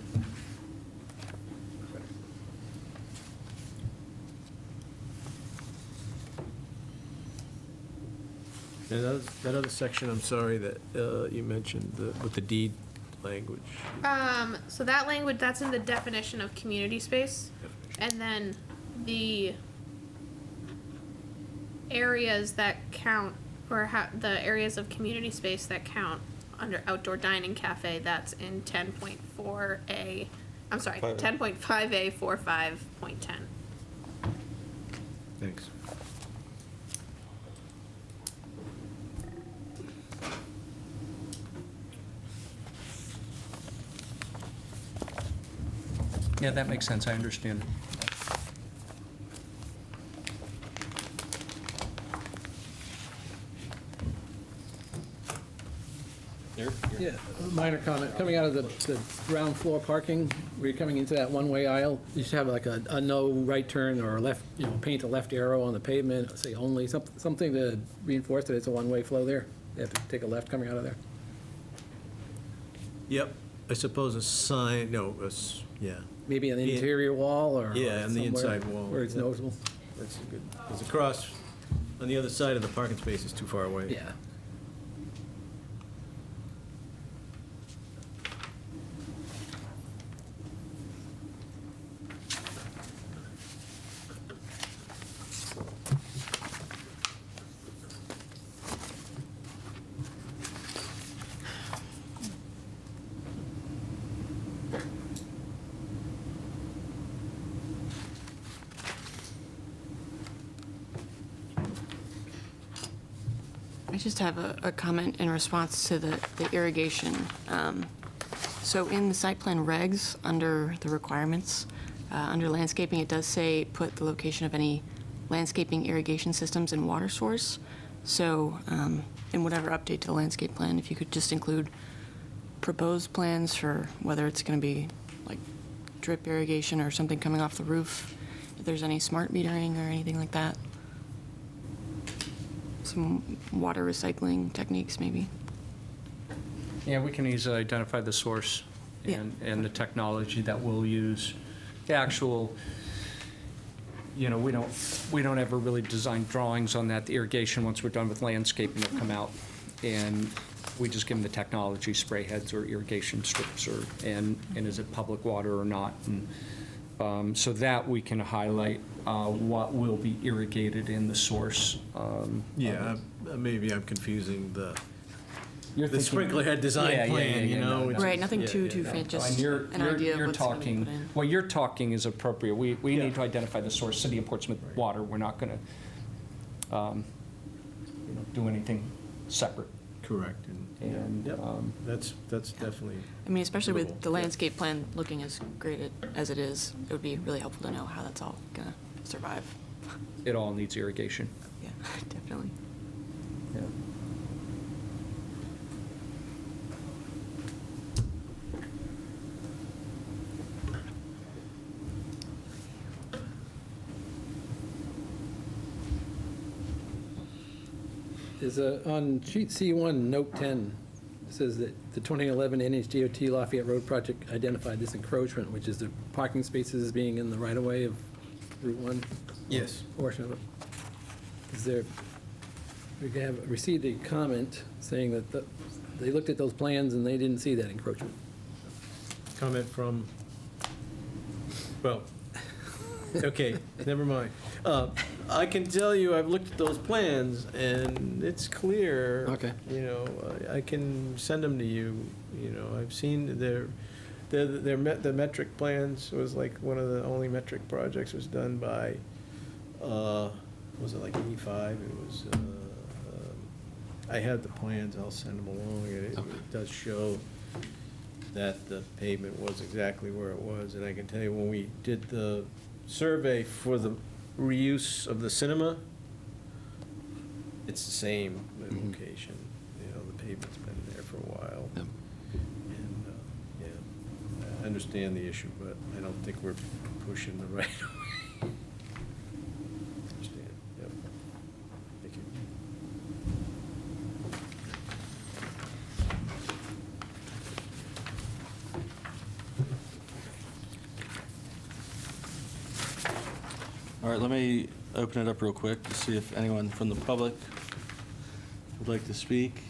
That other section, I'm sorry, that you mentioned, with the deed language. So that language, that's in the definition of community space. And then the areas that count, or the areas of community space that count under outdoor dining cafe, that's in 10.4A, I'm sorry, 10.5A 45.10. Thanks. Yeah, that makes sense. I understand. Eric? Yeah, minor comment. Coming out of the ground floor parking, where you're coming into that one-way aisle, you should have like a no right turn or a left, paint a left arrow on the pavement, say only, something to reinforce that it's a one-way flow there. You have to take a left coming out of there. Yep, I suppose a sign, yeah. Maybe on the Yeah. interior wall or. Yeah, on the somewhere inside wall. Where it's Yeah. noticeable. That's a good, because across, on the other side of the parking space is too far away. Yeah. just have a comment in response to the irrigation. So in the site plan regs, under the requirements, under landscaping, it does say put the location of any landscaping irrigation systems and water source. So in whatever update to the landscape plan, if you could just include proposed plans for whether it's going to be like drip irrigation or something coming off the roof, if there's any smart metering or anything like that. Some water recycling techniques, maybe. Yeah, we can easily identify the source Yeah. and the technology that we'll use. The actual, we don't ever really design drawings on that. The irrigation, once we're done with landscaping, will come out, and we just give them the technology, spray heads or irrigation strips, and is it public water or not? And so that we can highlight what will be irrigated in the source. Yeah, maybe I'm confusing the You're sprinkler head design plan, you know? which Right, is- nothing yeah, too yeah. fancy, And just you're an idea of you're what's going to be talking, put in. what you're talking is appropriate. We Yeah. need to identify the source, City of Portsmouth Water. We're not going to do anything separate. Correct. And, Yep, that's definitely, I mean, especially with doable, the yeah. landscape plan looking as great as it is, it would be really helpful to know how that's all going to survive. It all needs irrigation. Yeah, definitely. Yeah. On sheet C1, note 10, it says that the 2011 NHDOT Lafayette Road project identified this encroachment, which is the parking spaces being in the right-of-way of Route 1. Yes. Portion of it. Is there, we have received a comment saying that they looked at those plans and they didn't see that encroachment. comment from, well, okay, never mind. I can tell you, I've looked at those plans, and it's clear. Okay. You know, I can send them to you, you know, I've seen the metric plans was like one of the only metric projects was done by, was it like E5? It was, I have the plans, I'll send them along, and it does show that the pavement was exactly where it was, and I can tell you, when we did the survey for the reuse of the cinema, it's the same location. You know, the pavement's been there for a while. Yep. And, yeah, I understand the issue, but I don't think we're pushing the right way. Understand, yep. Thank you. All right, let me open it up real quick to see if anyone from the public would like to speak.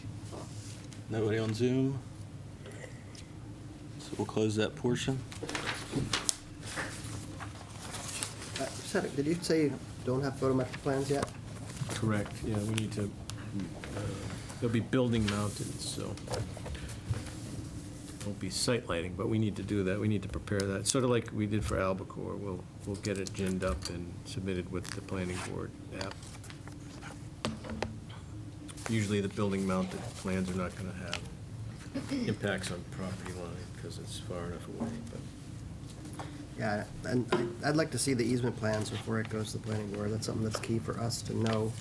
Nobody on Zoom? So we'll close that portion. Did you say you don't have photometric plans yet? Correct, yeah, we need to, they'll be building mounted, so won't be site lighting, but we need to do that, we need to prepare that, sort of like we did for Albacore, we'll get it ginned up and submitted with the planning board app. Usually the building mounted plans are not gonna have impacts on property line, because it's far enough away, but. Yeah, and I'd like to see the easement plans before it goes to the planning board. That's something that's key for us to know.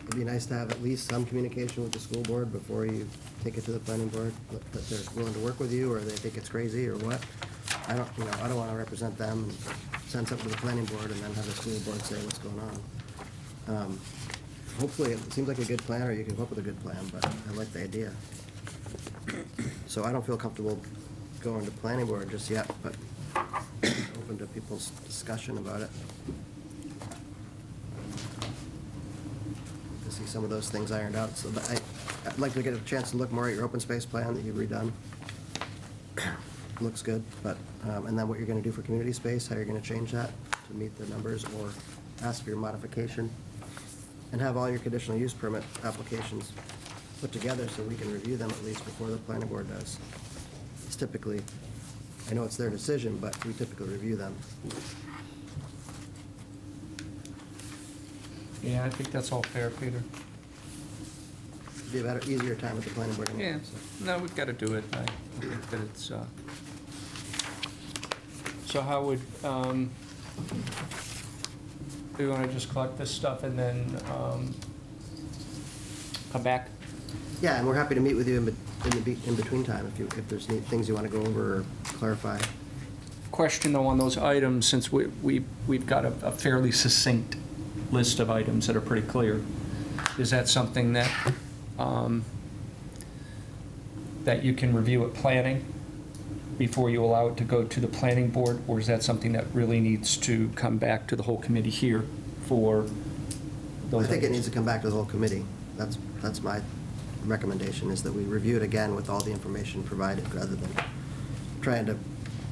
It'd be nice to have at least some communication with the school board before you take it to the planning board, that they're willing to work with you, or they think it's crazy, or what. I don't want to represent them, and send something to the planning board, and then have the school board say what's going on. Hopefully, it seems like a good plan, or you can come up with a good plan, but I like the idea. So I don't feel comfortable going to planning board just yet, but open to people's discussion about it. To see some of those things ironed out, so that I'd like to get a chance to look more at your open space plan that you've redone. Looks good, but, and then what you're gonna do for community space, how you're gonna change that to meet the numbers, or ask for your modification, and have all your conditional use permit applications put together so we can review them at least before the planning board does. It's typically, I know it's their decision, but we typically review them. Yeah, I think that's all fair, Peter. be a better, easier time with the planning board. anyway, Yeah, so. no, we've got to do it. I think that it's, so how would, do you want to just collect this stuff and then come back? Yeah, and we're happy to meet with you in between time if there's things you want to go over or clarify. Question though on those items, since we've got a fairly succinct list of items that are pretty clear. Is that something that, that you can review at planning before you allow it to go to the planning board? Or is that something that really needs to come back to the whole committee here for those I think it items? needs to come back to the whole committee. That's my recommendation, is that we review it again with all the information provided, rather than trying to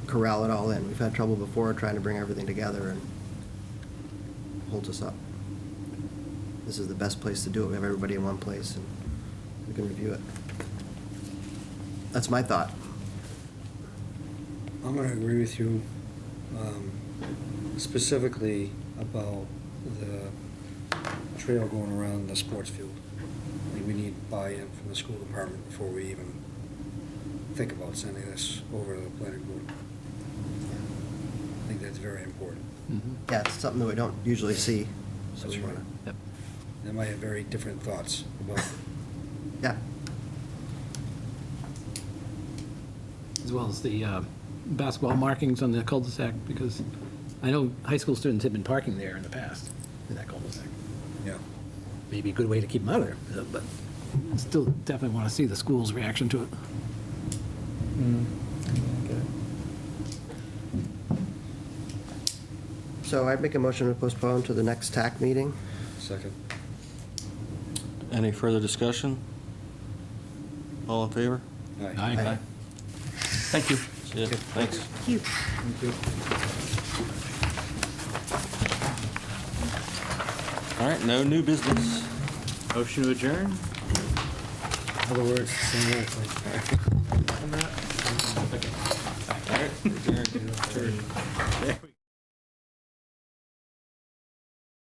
corral it all in. We've had trouble before trying to bring everything together, and holds us up. This is the best place to do it. We have everybody in one place, and we can review it. That's my thought. I'm going to agree with you specifically about the trail going around the sports field. I think we need buy-in from the school department before we even think about sending this over to the planning board. I think that's very important. Yeah, it's something that we don't usually see, so That's we right. want to. They might have very different thoughts about it. Yeah. As well as the basketball markings on the cul-de-sac, because I know high school students have been parking there in the past, in that cul-de-sac. Yeah. Maybe a good way to keep them out of there, but still definitely want to see the school's reaction to it. So I'd make a motion to postpone to the next TAC meeting. Second. Any further discussion? All in favor? Aye. Thank you. See ya. Thanks. All right, no new business. Motion to adjourn? In other words, same old thing. All right, adjourned. There we